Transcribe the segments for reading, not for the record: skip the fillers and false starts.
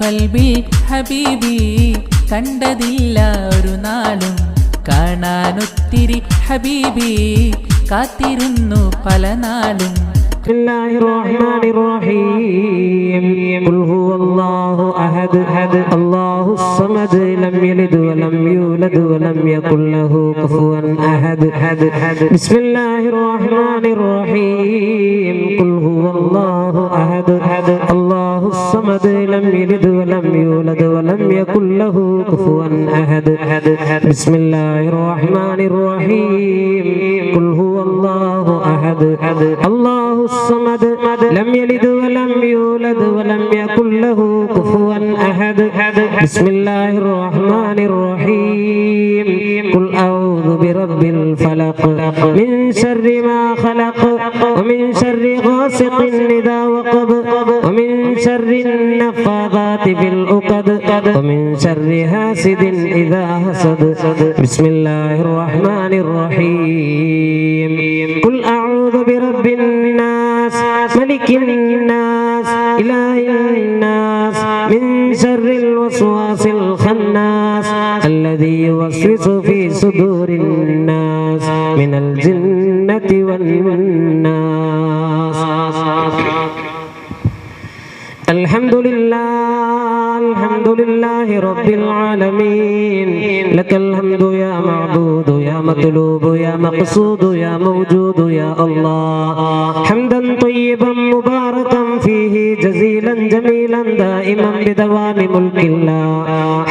കൽബിൽ ഹബീബി കണ്ടതില്ല ഒരു നാളും കാണാനൊത്തിരി ഹബീബി കാത്തിരുന്നു പല നാളും. ബിസ്മില്ലാഹിർ റഹ്മാനിർ റഹീം. ഖുൽ ഹുവല്ലാഹു അഹദ് അല്ലാഹുസ് സമദ് ലം യലിദ് വലം യൂലദ് വലം യകുൽ ലഹു കുഫുവൻ അഹദ്. ബിസ്മില്ലാഹിർ റഹ്മാനിർ റഹീം. ഖുൽ ഹുവല്ലാഹു അഹദ് അല്ലാഹുസ് സമദ് ലം യലിദ് വലം യൂലദ് വലം യകുൽ ലഹു കുഫുവൻ അഹദ്. ബിസ്മില്ലാഹിർ റഹ്മാനിർ റഹീം. ഖുൽ ഹുവല്ലാഹു അഹദ് അല്ലാഹുസ് الصمد لم يلد ولم يولد ولم يكن له كفوا أحد. بسم الله الرحمن الرحيم. قل أعوذ برب الفلق من شر ما خلق ومن شر غاسق إذا وقب ومن شر النفاثات في العقد ومن شر حاسد إذا حسد. بسم الله الرحمن الرحيم. قل أعوذ برب الناس ملك الناس إله الناس من شر الوسواس الخناس الذي يوسوس في صدور الناس من الجنة والناس. الحمد لله رب العالمين. لك الحمد يا معبود يا مطلوب يا مقصود يا موجود يا الله. حمدا طيبا مباركا فيه جزيلا جميلا دائما بدوام ملك الله.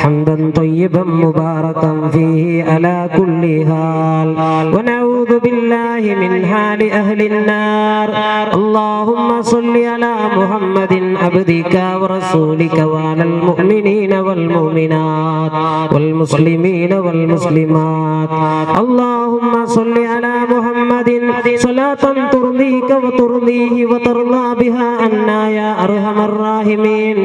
حمدا طيبا مباركا فيه على كل حال. ونعوذ بالله من حال أهل النار. اللهم صل على محمد عبدك ورسولك وعلى المؤمنين والمؤمنات والمسلمين والمسلمات. اللهم صل على محمد صلاة ترضيك وترضيه وترضى بها عنا يا أرحم الراحمين.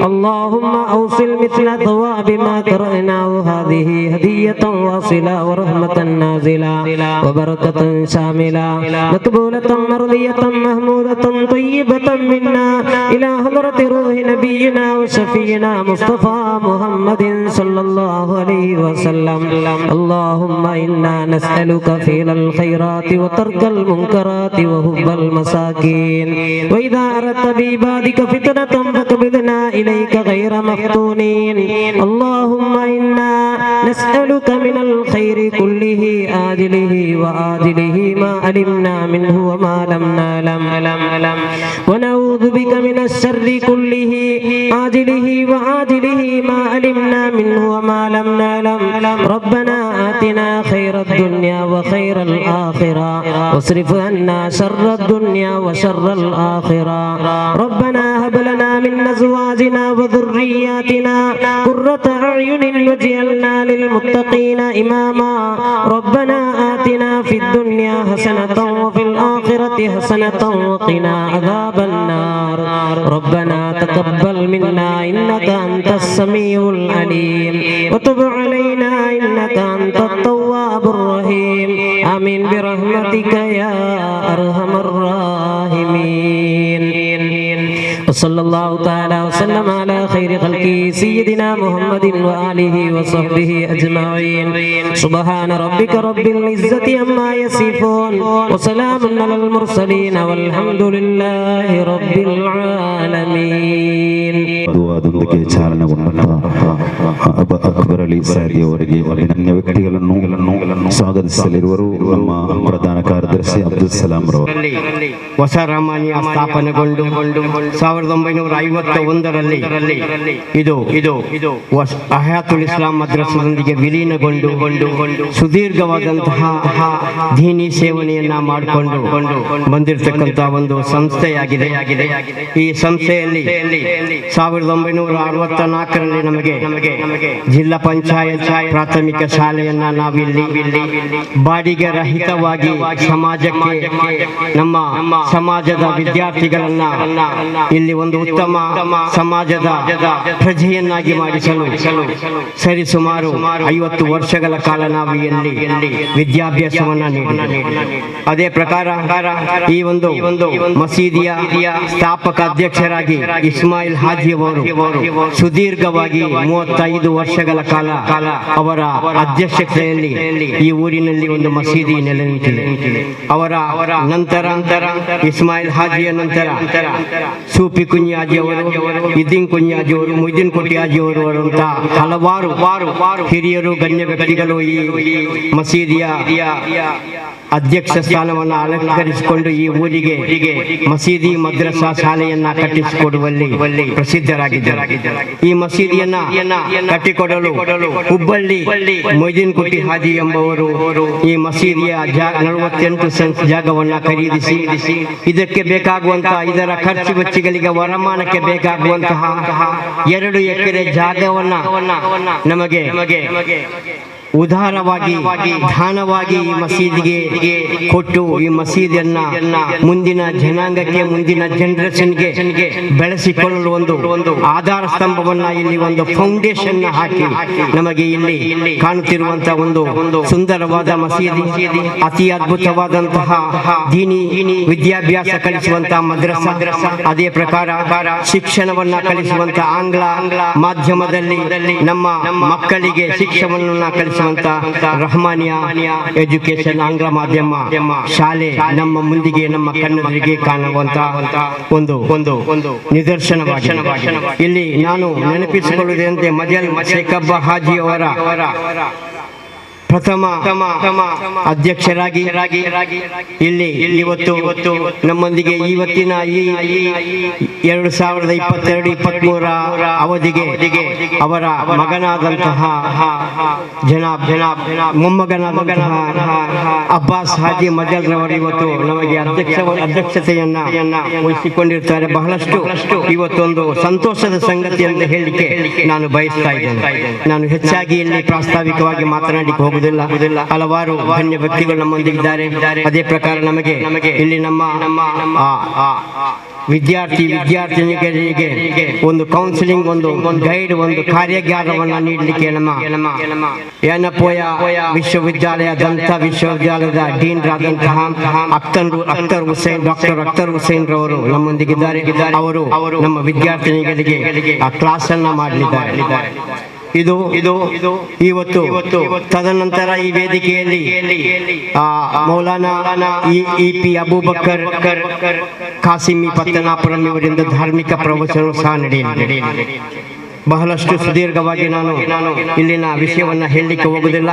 اللهم أوصل مثل ثواب ما قرأناه هذه هدية واصلة ورحمة نازلة وبركة شاملة مقبولة مرضية محمودة طيبة منا إلى حضرة روح نبينا وشفينا مصطفى محمد صلى الله عليه وسلم. اللهم إنا نسألك فعل الخيرات وترك المنكرات وحب المساكين. وإذا أردت بعبادك فتنة فقبضنا إليك غير مفتونين. اللهم إنا نسألك من الخير كله آجله وآجله ما علمنا منه وما لم نعلم ونعوذ بك من الشر كله آجله وآجله ما علمنا منه وما لم نعلم. ربنا آتنا خير الدنيا وخير الآخرة واصرف عنا شر الدنيا وشر الآخرة. ربنا هب لنا من أزواجنا وذرياتنا قرة أعين واجعلنا للمتقين إماما. ربنا آتنا في الدنيا حسنة وفي الآخرة حسنة وقنا عذاب النار. ربنا تقبل منا إنك أنت السميع العليم وتب علينا إنك أنت التواب الرحيم. آمين برحمتك يا أرحم الراحمين. وصلى الله تعالى وسلم على خير خلقه سيدنا محمد وآله وصحبه أجمعين. سبحان ربك رب العزة عما يصفون وسلام على المرسلين والحمد لله رب العالمين. ಅದೊಂದಕ್ಕೆ ಚಾಲನೆ ಕೊಟ್ಟಂತ ಅಕ್ಬರ್ ಅಲಿ ಸಾದಿ ಅವರಿಗೆ ಅಭಿನಂದನೆ ವ್ಯಕ್ತಿಗಳನ್ನು ಸ್ವಾಗತಿಸಲಿರುವರು ನಮ್ಮ ಪ್ರಧಾನ ಕಾರ್ಯದರ್ಶಿ ಅಬ್ದುಲ್ ಸಲಾಂ ರವರು. ಹೊಸ ರಾಮಾಯಣ ಸ್ಥಾಪನೆಗೊಂಡು 1951ರಲ್ಲಿ ಇದು ಅಹಯಾತುಲ್ ಇಸ್ಲಾಂ ಮದ್ರಸದೊಂದಿಗೆ ವಿಲೀನಗೊಂಡು ಸುದೀರ್ಘವಾದಂತಹ ದೀನಿ ಸೇವನೆಯನ್ನ ಮಾಡಿಕೊಂಡು ಬಂದಿರತಕ್ಕಂತಹ ಒಂದು ಸಂಸ್ಥೆಯಾಗಿದೆ. ಈ ಸಂಸ್ಥೆಯಲ್ಲಿ 1964ರಲ್ಲಿ ನಮಗೆ ಜಿಲ್ಲಾ ಪಂಚಾಯತ್ ಪ್ರಾಥಮಿಕ ಶಾಲೆಯನ್ನ ನಾವಿಲ್ಲಿ ಬಾಡಿಗೆ ರಹಿತವಾಗಿ ಸಮಾಜಕ್ಕೆ ನಮ್ಮ ಸಮಾಜದ ವಿದ್ಯಾರ್ಥಿಗಳನ್ನ ಇಲ್ಲಿ ಒಂದು ಉತ್ತಮ ಸಮಾಜದ ಪ್ರಜೆಯನ್ನಾಗಿ ಮಾಡಿಸಲು ಸರಿಸುಮಾರು 50 ವರ್ಷಗಳ ಕಾಲ ನಾವು ಇಲ್ಲಿ ವಿದ್ಯಾಭ್ಯಾಸವನ್ನ ನೀಡಿದ್ದೇವೆ. ಅದೇ ಪ್ರಕಾರ ಈ ಒಂದು ಮಸೀದಿಯ ಸ್ಥಾಪಕ ಅಧ್ಯಕ್ಷರಾಗಿ ಇಸ್ಮಾಯಿಲ್ ಹಾಜಿ ಅವರು ಸುದೀರ್ಘವಾಗಿ 35 ವರ್ಷಗಳ ಕಾಲ ಅವರ ಅಧ್ಯಕ್ಷತೆಯಲ್ಲಿ ಈ ಊರಿನಲ್ಲಿ ಒಂದು ಮಸೀದಿ ನೆಲೆ ನಿಂತಿದೆ. ಅವರ ನಂತರ ಇಸ್ಮಾಯಿಲ್ ಹಾಜಿಯ ನಂತರ ಸೂಫಿ ಕುಂಯಾಜಿ ಅವರು, ಇದ್ದೀನ್ ಕುಂಯಾಜಿ ಅವರು, ಮುಯ್ದೀನ್ ಕೊಟ್ಟಿಯಾಜಿ ಅವರು ಅಂತ ಹಲವಾರು ಹಿರಿಯರು ಗಣ್ಯ ವ್ಯಕ್ತಿಗಳು ಈ ಮಸೀದಿಯ ಅಧ್ಯಕ್ಷ ಸ್ಥಾನವನ್ನು ಅಲಂಕರಿಸಿಕೊಂಡು ಈ ಊರಿಗೆ ಮಸೀದಿ ಮದ್ರಸಾ ಶಾಲೆಯನ್ನ ಕಟ್ಟಿಸಿಕೊಡುವಲ್ಲಿ ಪ್ರಸಿದ್ಧರಾಗಿದ್ದಾರೆ. ಈ ಮಸೀದಿಯನ್ನ ಕಟ್ಟಿಕೊಡಲು ಹುಬ್ಬಳ್ಳಿ ಮೊಯ್ದೀನ್ ಕುಟಿ ಹಾಜಿ ಎಂಬುವರು ಈ ಮಸೀದಿಯ 48 ಸೆಂಟ್ಸ್ ಜಾಗವನ್ನ ಖರೀದಿಸಿ ಇದಕ್ಕೆ ಬೇಕಾಗುವಂತಹ ಇದರ ಖರ್ಚು ವೆಚ್ಚಗಳಿಗೆ ವರಮಾನಕ್ಕೆ ಬೇಕಾಗುವಂತಹ 2 ಎಕರೆ ಜಾಗವನ್ನ ನಮಗೆ ಉದಾರವಾಗಿ ದಾನವಾಗಿ ಈ ಮಸೀದಿಗೆ ಕೊಟ್ಟು ಈ ಮಸೀದಿಯನ್ನ ಮುಂದಿನ ಜನಾಂಗಕ್ಕೆ, ಮುಂದಿನ ಜನರೇಷನ್ಗೆ ಬೆಳೆಸಿಕೊಳ್ಳಲು ಒಂದು ಆಧಾರ ಸ್ತಂಭವನ್ನ, ಇಲ್ಲಿ ಒಂದು ಫೌಂಡೇಶನ್ ಹಾಕಿ ನಮಗೆ ಇಲ್ಲಿ ಕಾಣುತ್ತಿರುವಂತಹ ಒಂದು ಸುಂದರವಾದ ಮಸೀದಿ, ಅತಿ ಅದ್ಭುತವಾದಂತಹ ದೀನಿ ವಿದ್ಯಾಭ್ಯಾಸ ಕಲಿಸುವಂತಹ ಮದ್ರಸಾ, ಅದೇ ಪ್ರಕಾರ ಶಿಕ್ಷಣವನ್ನ ಕಲಿಸುವಂತಹ ಆಂಗ್ಲ ಮಾಧ್ಯಮದಲ್ಲಿ ನಮ್ಮ ಮಕ್ಕಳಿಗೆ ಶಿಕ್ಷಣವನ್ನ ಕಲಿಸುವಂತ ರಹಮಾನಿಯಾ ಎಜುಕೇಶನ್ ಆಂಗ್ಲ ಮಾಧ್ಯಮ ಶಾಲೆ ನಮ್ಮ ಮುಂದಿಗೆ, ನಮ್ಮ ಕಣ್ಣೆದುರಿಗೆ ಕಾಣುವಂತ ಒಂದು ನಿದರ್ಶನವಾಗಿದೆ. ಇಲ್ಲಿ ನಾನು ನೆನಪಿಸಿಕೊಳ್ಳುವುದಂತೆ ಮಜಲ್ ಶೇಖಬ್ಬ ಹಾಜಿ ಅವರ ಪ್ರಥಮ ಅಧ್ಯಕ್ಷರಾಗಿ ಇಲ್ಲಿ ಇವತ್ತು ನಮ್ಮೊಂದಿಗೆ ಇವತ್ತಿನ ಈ 2022-23 ಅವಧಿಗೆ ಅವರ ಮಗನಾದಂತಹ ಮೊಮ್ಮಗನಾದಂತಹ ಅಬ್ಬಾಸ್ ಹಾಜಿ ಮಜಲ್ ರವರು ಇವತ್ತು ನಮಗೆ ಅಧ್ಯಕ್ಷತೆಯನ್ನ ವಹಿಸಿಕೊಂಡಿರ್ತಾರೆ. ಬಹಳಷ್ಟು ಇವತ್ತೊಂದು ಸಂತೋಷದ ಸಂಗತಿ ಅಂತ ಹೇಳಲಿಕ್ಕೆ ನಾನು ಬಯಸ್ತಾ ಇದ್ದೇನೆ. ನಾನು ಹೆಚ್ಚಾಗಿ ಇಲ್ಲಿ ಪ್ರಾಸ್ತಾವಿಕವಾಗಿ ಮಾತನಾಡಲಿಕ್ಕೆ ಹೋಗುವುದಿಲ್ಲ. ಹಲವಾರು ಗಣ್ಯ ವ್ಯಕ್ತಿಗಳು ನಮ್ಮೊಂದಿಗಿದ್ದಾರೆ. ಅದೇ ಪ್ರಕಾರ ನಮಗೆ ಇಲ್ಲಿ ನಮ್ಮ ವಿದ್ಯಾರ್ಥಿನಿಯರಿಗೆ ಒಂದು ಕೌನ್ಸಿಲಿಂಗ್, ಒಂದು ಗೈಡ್, ಒಂದು ಕಾರ್ಯಾಗಾರವನ್ನ ನೀಡಲಿಕ್ಕೆ ನಮ್ಮ ಏನಪೋಯ ವಿಶ್ವವಿದ್ಯಾಲಯ ದಂತ ವಿಶ್ವವಿದ್ಯಾಲಯದ ಡೀನ್ ರಾದಂತಹ ಡಾಕ್ಟರ್ ಅಖ್ತರ್ ಹುಸೇನ್ ರವರು ನಮ್ಮೊಂದಿಗಿದ್ದಾರೆ. ಅವರು ನಮ್ಮ ವಿದ್ಯಾರ್ಥಿನಿಗಳಿಗೆ ಆ ಕ್ಲಾಸ್ ಅನ್ನ ಮಾಡಲಿದ್ದಾರೆ. ಇದು ಇವತ್ತು ತದನಂತರ ಈ ವೇದಿಕೆಯಲ್ಲಿ ಮೌಲಾನಾ EP ಅಬೂಬಕರ್ ಕಾಸಿಮಿ ಪತ್ತನಾಪುರಂ ಇವರಿಂದ ಧಾರ್ಮಿಕ ಪ್ರವಚನ ಸಹ ನಡೆಯಲಿದೆ. ಬಹಳಷ್ಟು ಸುದೀರ್ಘವಾಗಿ ನಾನು ಇಲ್ಲಿನ ವಿಷಯವನ್ನ ಹೇಳಲಿಕ್ಕೆ ಹೋಗುವುದಿಲ್ಲ.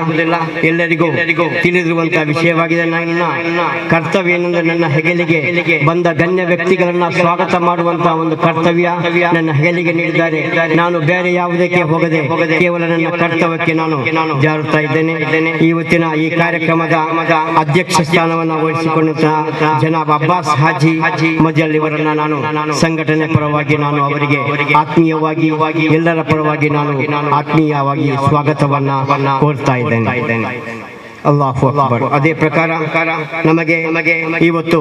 ಎಲ್ಲರಿಗೂ ತಿಳಿದಿರುವಂತಹ ವಿಷಯವಾಗಿದೆ. ನನ್ನ ಕರ್ತವ್ಯ ಏನೆಂದರೆ ನನ್ನ ಹೆಗಲಿಗೆ ಬಂದ ಗಣ್ಯ ವ್ಯಕ್ತಿಗಳನ್ನ ಸ್ವಾಗತ ಮಾಡುವಂತಹ ಒಂದು ಕರ್ತವ್ಯ ನನ್ನ ಹೆಗಲಿಗೆ ನೀಡಿದ್ದಾರೆ. ನಾನು ಬೇರೆ ಯಾವುದಕ್ಕೆ ಹೋಗದೆ ಕೇವಲ ನನ್ನ ಕರ್ತವ್ಯಕ್ಕೆ ನಾನು ಜಾರುತ್ತಾ ಇದ್ದೇನೆ. ಇವತ್ತಿನ ಈ ಕಾರ್ಯಕ್ರಮದ ಅಧ್ಯಕ್ಷ ಸ್ಥಾನವನ್ನು ವಹಿಸಿಕೊಂಡಂತಹ ಜನಾಬ್ ಅಬ್ಬಾಸ್ ಹಾಜಿ ಮಜಲ್ ಇವರನ್ನ ನಾನು ಸಂಘಟನೆ ಪರವಾಗಿ ನಾನು ಅವರಿಗೆ ಆತ್ಮೀಯವಾಗಿ ಎಲ್ಲರ ಪರವಾಗಿ ನಾನು ಆತ್ಮೀಯವಾಗಿ ಸ್ವಾಗತವನ್ನ ಕೋರ್ತಾ ಇದ್ದೇನೆ. ಅಲ್ಲಾಹು ಅಕ್ಬರ್. ಅದೇ ಪ್ರಕಾರ ನಮಗೆ ಇವತ್ತು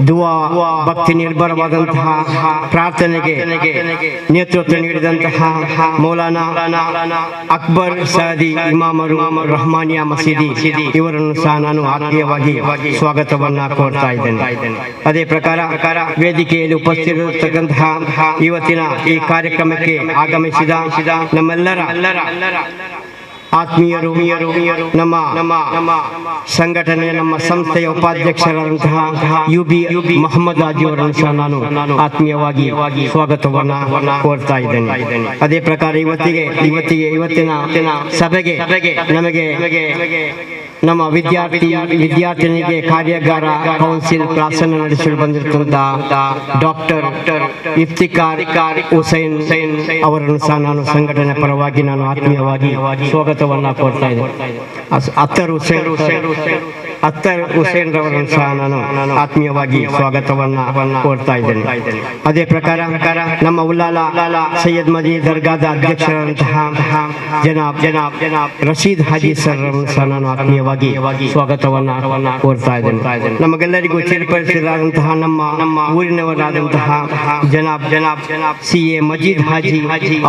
ದುವಾ, ಭಕ್ತಿ ನಿರ್ಭರವಾದಂತಹ ಪ್ರಾರ್ಥನೆಗೆ ನೇತೃತ್ವ ನೀಡಿದಂತಹ ಮೌಲಾನಾ ಅಕ್ಬರ್ ಸಾದಿ ಇಮಾಮರು ರಹಮಾನಿಯಾ ಮಸೀದಿ ಇವರನ್ನು ಸಹ ನಾನು ಆತ್ಮೀಯವಾಗಿ ಸ್ವಾಗತವನ್ನ ಕೋರ್ತಾ ಇದ್ದೇನೆ. ಅದೇ ಪ್ರಕಾರ ವೇದಿಕೆಯಲ್ಲಿ ಉಪಸ್ಥಿತರಿರತಕ್ಕಂತಹ ಇವತ್ತಿನ ಈ ಕಾರ್ಯಕ್ರಮಕ್ಕೆ ಆಗಮಿಸಿದ ನಮ್ಮೆಲ್ಲರ ಆತ್ಮೀಯರು, ನಮ್ಮ ಸಂಘಟನೆಯ ನಮ್ಮ ಸಂಸ್ಥೆಯ ಉಪಾಧ್ಯಕ್ಷರಾದಂತಹ UB ಮೊಹಮ್ಮದ್ ಹಾಜಿ ಅವರನ್ನು ಸಹ ನಾನು ಆತ್ಮೀಯವಾಗಿ ಸ್ವಾಗತವನ್ನ ಕೋರ್ತಾ ಇದ್ದೇನೆ. ಅದೇ ಪ್ರಕಾರ ಇವತ್ತಿನ ಸಭೆಗೆ ನಮಗೆ ನಮ್ಮ ವಿದ್ಯಾರ್ಥಿನಿಗೆ ಕಾರ್ಯಾಗಾರ ಕೌನ್ಸಿಲ್ ಕ್ಲಾಸ್ ಅನ್ನು ನಡೆಸಲು ಬಂದಿರತಕ್ಕಂತಹ ಡಾಕ್ಟರ್ ಇಫ್ತಿಕಾರ್ ಹುಸೇನ್ ಅವರನ್ನು ಸಹ ನಾನು ಸಂಘಟನೆ ಪರವಾಗಿ ನಾನು ಆತ್ಮೀಯವಾಗಿ ಸ್ವಾಗತವನ್ನ ಕೋರ್ತಾ ಇದ್ದೇನೆ. ಅಖ್ತರ್ ಹುಸೇನ್ ಅಖ್ತರ್ ಹುಸೇನ್ ರವರನ್ನು ಸಹ ನಾನು ಆತ್ಮೀಯವಾಗಿ ಸ್ವಾಗತವನ್ನ ಕೋರ್ತಾ ಇದ್ದೇನೆ. ಅದೇ ಪ್ರಕಾರ ನಮ್ಮ ಉಲ್ಲಾಲ ಸೈಯದ್ ಮಜೀದ್ ದರ್ಗಾದ ಅಧ್ಯಕ್ಷರಾದಂತಹ ಜನಾಬ್ ರಶೀದ್ ಹಾಜಿ ಸರ್ ಅವರನ್ನು ಸಹ ನಾನು ಆತ್ಮೀಯವಾಗಿ ಸ್ವಾಗತವನ್ನ ಕೋರ್ತಾ ಇದ್ದೇನೆ. ನಮಗೆಲ್ಲರಿಗೂ ಚಿರಪರಿಚಿತರಾದಂತಹ ನಮ್ಮ ಊರಿನವರಾದಂತಹ ಜನಾಬ್ CA ಮಜೀದ್ ಹಾಜಿ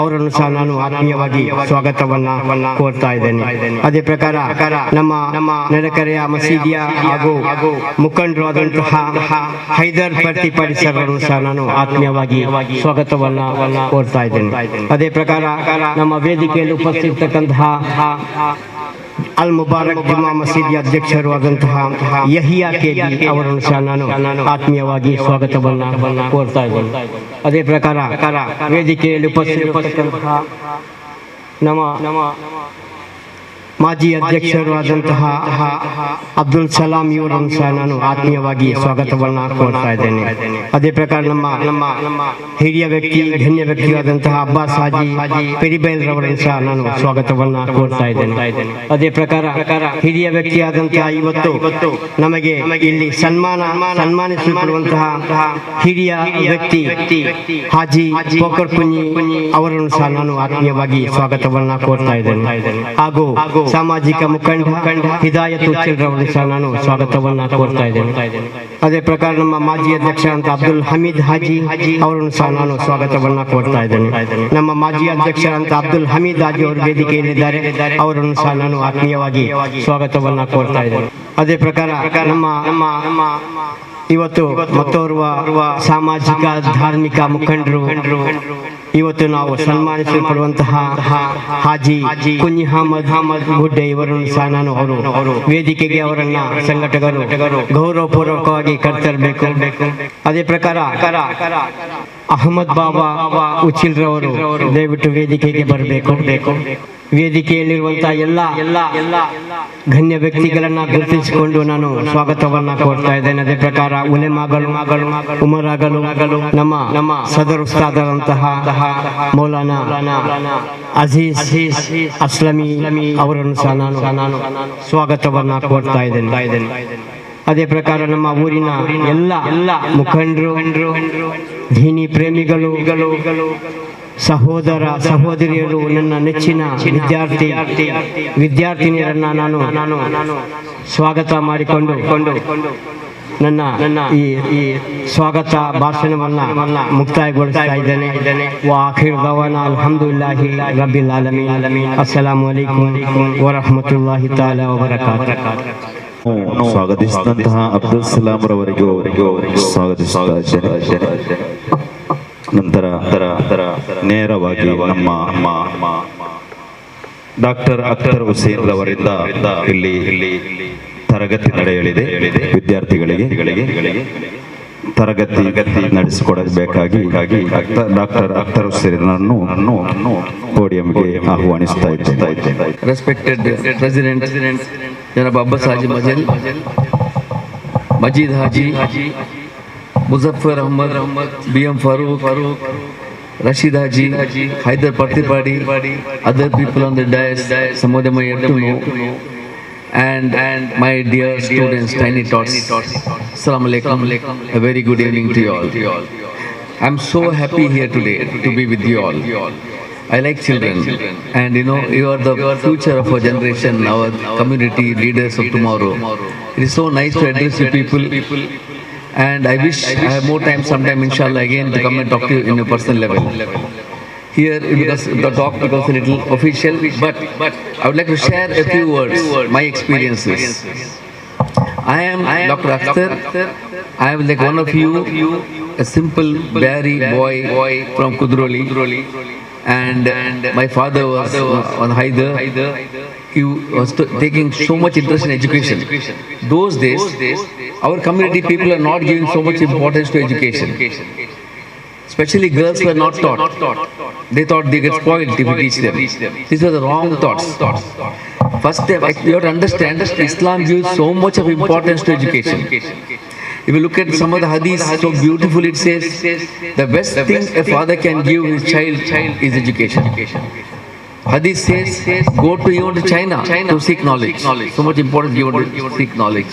ಅವರನ್ನು ಸಹ ನಾನು ಆತ್ಮೀಯವಾಗಿ ಸ್ವಾಗತವನ್ನ ಕೋರ್ತಾ ಇದ್ದೇನೆ. ಅದೇ ಪ್ರಕಾರ ನಮ್ಮ ನೆರೆಕರೆಯ ಮಸೀದಿಯ ಹಾಗೂ ಮುಖಂಡರು ಆದಂತಹ ಹೈದರ್ ಪ್ರತಿಪಾಡಿ ಸರ್ ಅವರನ್ನು ಸಹ ನಾನು ಆತ್ಮೀಯವಾಗಿ ಸ್ವಾಗತವನ್ನ ಕೋರ್ತಾ ಇದ್ದೇನೆ. ಅದೇ ಪ್ರಕಾರ ನಮ್ಮ ವೇದಿಕೆಯಲ್ಲಿ ಉಪಸ್ಥಿತಕ್ಕಂತಹ ಅಲ್ ಮುಬಾರಕ್ ಜುಮಾ ಮಸೀದಿ ಅಧ್ಯಕ್ಷರು ಆದಂತಹ ಯಹಿಯಾ ಕೆಜಿ ಅವರನ್ನು ಸಹ ನಾನು ಆತ್ಮೀಯವಾಗಿ ಸ್ವಾಗತವನ್ನ ಕೋರ್ತಾ ಇದ್ದೇನೆ. ಅದೇ ಪ್ರಕಾರ ವೇದಿಕೆಯಲ್ಲಿ ಉಪಸ್ಥಿತರಿರ್ತಕ್ಕಂತಹ ನಮ್ಮ ಮಾಜಿ ಅಧ್ಯಕ್ಷರು ಆದಂತಹ ಅಬ್ದುಲ್ ಸಲಾಂ ಇವರನ್ನು ಸಹ ನಾನು ಆತ್ಮೀಯವಾಗಿ ಸ್ವಾಗತವನ್ನ ಕೋರ್ತಾ ಇದ್ದೇನೆ. ಅದೇ ಪ್ರಕಾರ ನಮ್ಮ ಹಿರಿಯ ವ್ಯಕ್ತಿ ಗಣ್ಯ ವ್ಯಕ್ತಿಯಾದಂತಹ ಅಬ್ಬಾಸ್ ಹಾಜಿ ಪೆರಿಬೈಲ್ ರವರನ್ನು ಸಹ ನಾನು ಸ್ವಾಗತವನ್ನ ಕೋರ್ತಾ ಇದ್ದೇನೆ. ಅದೇ ಪ್ರಕಾರ ಹಿರಿಯ ವ್ಯಕ್ತಿಯಾದಂತಹ ಇವತ್ತು ನಮಗೆ ಇಲ್ಲಿ ಸನ್ಮಾನಿಸಲ್ಪಡುವಂತಹ ಹಿರಿಯ ವ್ಯಕ್ತಿ ಹಾಜಿ ಪೋಕರ್ ಕುഞ്ഞി ಅವರನ್ನು ಸಹ ನಾನು ಆತ್ಮೀಯವಾಗಿ ಸ್ವಾಗತವನ್ನ ಕೋರ್ತಾ ಇದ್ದೇನೆ. ಹಾಗೂ ಸಾಮಾಜಿಕ ಮುಖಂಡ ಹಿದಾಯತ್ ರವರನ್ನು ಸಹ ನಾನು ಸ್ವಾಗತವನ್ನ ಕೋರ್ತಾ ಇದ್ದೇನೆ. ಅದೇ ಪ್ರಕಾರ ನಮ್ಮ ಮಾಜಿ ಅಧ್ಯಕ್ಷ ಅಂತ ಅಬ್ದುಲ್ ಹಮೀದ್ ಹಾಜಿ ಅವರನ್ನು ಸಹ ನಾನು ಸ್ವಾಗತವನ್ನ ಕೋರ್ತಾ ಇದ್ದೇನೆ. ನಮ್ಮ ಮಾಜಿ ಅಧ್ಯಕ್ಷ ಅಂತ ಅಬ್ದುಲ್ ಹಮೀದ್ ಹಾಜಿ ಅವರು ವೇದಿಕೆಯಲ್ಲಿದ್ದಾರೆ, ಅವರನ್ನು ಸಹ ನಾನು ಆತ್ಮೀಯವಾಗಿ ಸ್ವಾಗತವನ್ನ ಕೋರ್ತಾ ಇದ್ದೇನೆ. ಅದೇ ಪ್ರಕಾರ ನಮ್ಮ ಇವತ್ತು ಮತ್ತೋರ್ವ ಸಾಮಾಜಿಕ ಧಾರ್ಮಿಕ ಮುಖಂಡರು ಇವತ್ತು ನಾವು ಸನ್ಮಾನಿಸಲ್ಪಡುವಂತಹ ಹಾಜಿ ಕುഞ്ഞി ಅಹಮದ್ ಗುಡ್ಡೆ ಇವರನ್ನು ಸಹ ನಾನು ಅವರು ವೇದಿಕೆಗೆ ಅವರನ್ನ ಸಂಘಟಕರು ಗೌರವಪೂರ್ವಕವಾಗಿ ಕರೆತರಬೇಕು. ಅದೇ ಪ್ರಕಾರ ಅಹಮದ್ ಬಾಬಾ ಉಚಿಲ್ರವರು ದಯವಿಟ್ಟು ವೇದಿಕೆಗೆ ಬರಬೇಕು. ವೇದಿಕೆಯಲ್ಲಿರುವಂತಹ ಎಲ್ಲ ಗಣ್ಯ ವ್ಯಕ್ತಿಗಳನ್ನ ಗುರುತಿಸಿಕೊಂಡು ನಾನು ಸ್ವಾಗತವನ್ನ ಕೋರ್ತಾ ಇದ್ದೇನೆ. ಅದೇ ಪ್ರಕಾರ ಉಲೆಮಾಗಳು ಉಮರಾಗಲು ನಮ್ಮ ಸದರ್ ಉಸ್ತಾದರಂತಹ ಮೌಲಾನಾ ಅಜೀಜ್ ಅಸ್ಲಮಿ ಅವರನ್ನು ಸಹ ನಾನು ಸ್ವಾಗತವನ್ನ ಕೋರ್ತಾ ಇದ್ದೇನೆ. ಅದೇ ಪ್ರಕಾರ ನಮ್ಮ ಊರಿನ ಎಲ್ಲ ಮುಖಂಡರು ದೀನಿ ಪ್ರೇಮಿಗಳು ಸಹೋದರ ಸಹೋದರಿಯರು ನನ್ನ ನೆಚ್ಚಿನ ವಿದ್ಯಾರ್ಥಿನಿಯರನ್ನ ನಾನು ಸ್ವಾಗತ ಮಾಡಿಕೊಂಡು ನನ್ನ ಈ ಸ್ವಾಗತ ಭಾಷಣವನ್ನ ಮುಕ್ತಾಯಗೊಳಿಸ್ತಾ ಇದ್ದೇನೆ. ವಾಖಿರ್ ದವಾನಾ ಅಲ್ಹಮ್ದುಲಿಲ್ಲಾಹಿ ರಬ್ಬಿಲ್ ಆಲಮೀನ್. ಅಸ್ಸಲಾಮು ಅಲೈಕುಂ ವರಹಮತುಲ್ಲಾಹಿ ತಆಲಾ ವಬರಕಾತುಹು. ಸ್ವಾಗತಿಸಿದಂತಹ ಅಬ್ದುಲ್ ಸಲಾಂ ರವರಿಗೂ ಸ್ವಾಗತಿಸ್ತಾ ಇದ್ದೇನೆ. ನಂತರ ನೇರವಾಗಿ ನಮ್ಮ ಡಾಕ್ಟರ್ ಅಖ್ತರ್ ಹುಸೇನ್ ರವರಿಂದ ಇಲ್ಲಿ ತರಗತಿ ನಡೆಯಲಿದೆ. ವಿದ್ಯಾರ್ಥಿಗಳಿಗೆ ತರಗತಿ ನಡೆಸಿಕೊಡಬೇಕಾಗಿ ಡಾಕ್ಟರ್ ಅಖ್ತರ್ ಹುಸೇನನ್ನು ಪೋಡಿಯಂಗೆ ಆಹ್ವಾನಿಸ್ತಾ ಇದ್ದೇನೆ. Respected president ಜನಾಬ್ Abbas Haji Majeed Haji, Muzaffar Ahmad, BM Farooq, Rashid Haji, Haider Partipadi, other people on the dais, some of them are yet to know, and my dear students, tiny tots. Assalamu alaikum. A very good evening to you all. I'm so happy here today to be with you all. I like children, and you are the future of our generation, our community leaders of tomorrow. It is so nice to address you people. And I wish I have more time sometime, inshallah, again to come and talk to you in a personal level. Here, because the talk becomes a little official, but I would like to share a few words, my experiences. I am Dr. Akhtar. I am like one of you, a simple, Bari boy from Kudroli. And my father was on Haider. He was taking so much interest in education. Those days, our community people are not giving so much importance to education. Especially girls were not taught. They thought they get spoiled if we teach them. These are the wrong thoughts. First step, you have to understand that Islam gives so much of importance to education. If you look at some of the hadiths, so beautiful it says, the best thing a father can give his child is education. Hadith says, go to even to China to seek knowledge. So much important you want to seek knowledge.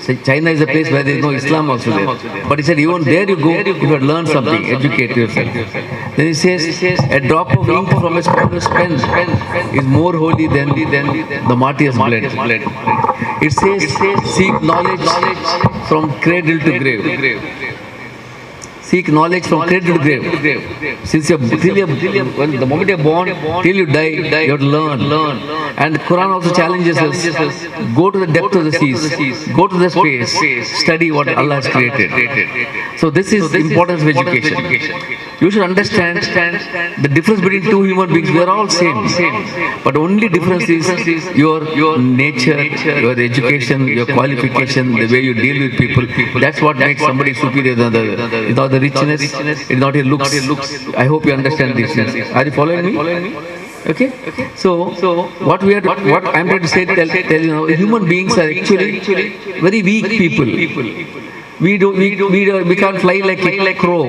So China is a place where there is no Islam also there. But he said, even there you go, you have learn something, educate yourself. Then he says, a drop of ink from a scholar's pen is more holy than the martyr's blood. It says, seek knowledge from cradle to grave. Seek knowledge from cradle to grave. Since when the moment you're born till you die, you have to learn. And the Quran also challenges us: go to the depth of the seas, go to the space, study what Allah has created. So this is the importance of education. You should understand the difference between two human beings. We are all same, but only difference is your nature, your education, your qualification, the way you deal with people. That's what makes somebody superior than the other. It's not the richness, it's not your looks. I hope you understand these things. Are you following me? Okay. So what I'm trying to say, tell you now, human beings are actually very weak people. We can't fly like a crow.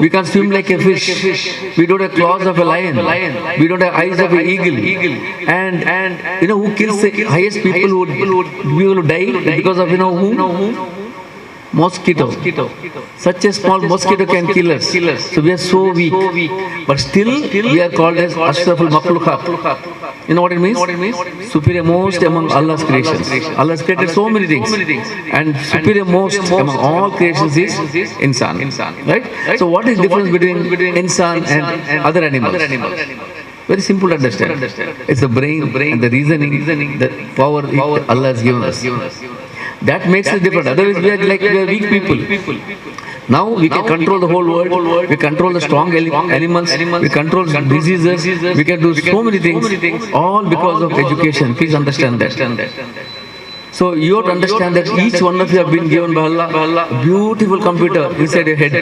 We can't swim like a fish. We don't have claws of a lion. We don't have eyes of an eagle. And you know who kills the highest people who die because of who? Mosquito. Such a small mosquito can kill us. So we are so weak. But still we are called as Ashraful Makhluqat. You know what it means? Superior most among Allah's creations. Allah has created so many things. And superior most among all creations is insan. Right? So what is the difference between insan and other animals? Very simple to understand. It's the brain and the reasoning, the power Allah has given us. That makes us different. Otherwise, we are weak people. Now we can control the whole world. We control the strong animals. We control diseases. We can do so many things, all because of education. Please understand that. So you have to understand that each one of you have been given by Allah a beautiful computer inside your head.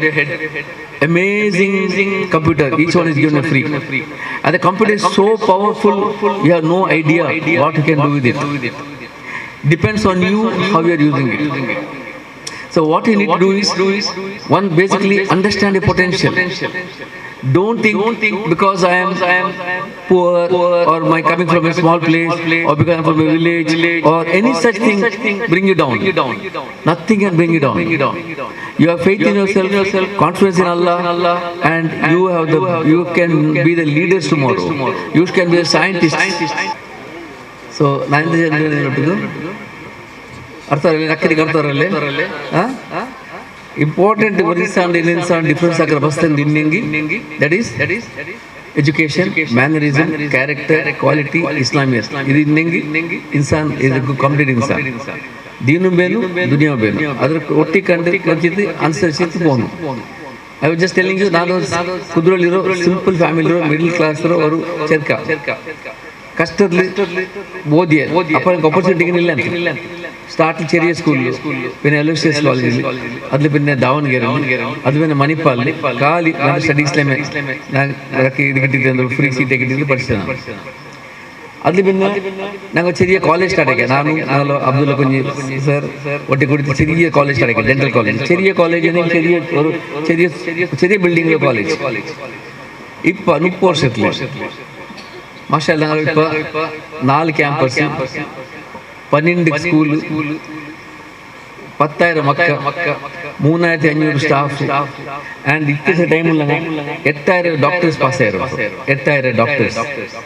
Amazing computer. Each one is given free. And the computer is so powerful, you have no idea what you can do with it. Depends on you how you are using it. So what you need to do is one, basically understand your potential. Don't think because I am poor or my coming from a small place or because I am from a village or any such thing bring you down. Nothing can bring you down. You have faith in yourself, confidence in Allah, and you can be the leaders tomorrow. You can be a scientist. So, important difference that is education, mannerism, character, quality, Islamiyat. Insan is a complete insan. Dinu benu, dunya benu. Other oti country answer I was just telling you, simple family, middle class, or cherka. Custardly, both years. Upon opportunity, start Cherry School, when Aloysius College, Adlipin down here, Advin Manipal, Kali, study Islam, free seat take it to the person. Adlipin, now Cherry College started again. Abdullah Kunji, sir, what you could Cherry College started again, dental college. Cherry College and Cherry building college. Ippa, Nupor Settle. Mashallah, 4 campus, 12 school, 10,000 Makkah, 3,500 staff, and it is a time 8,000 doctors pass 8,000 doctors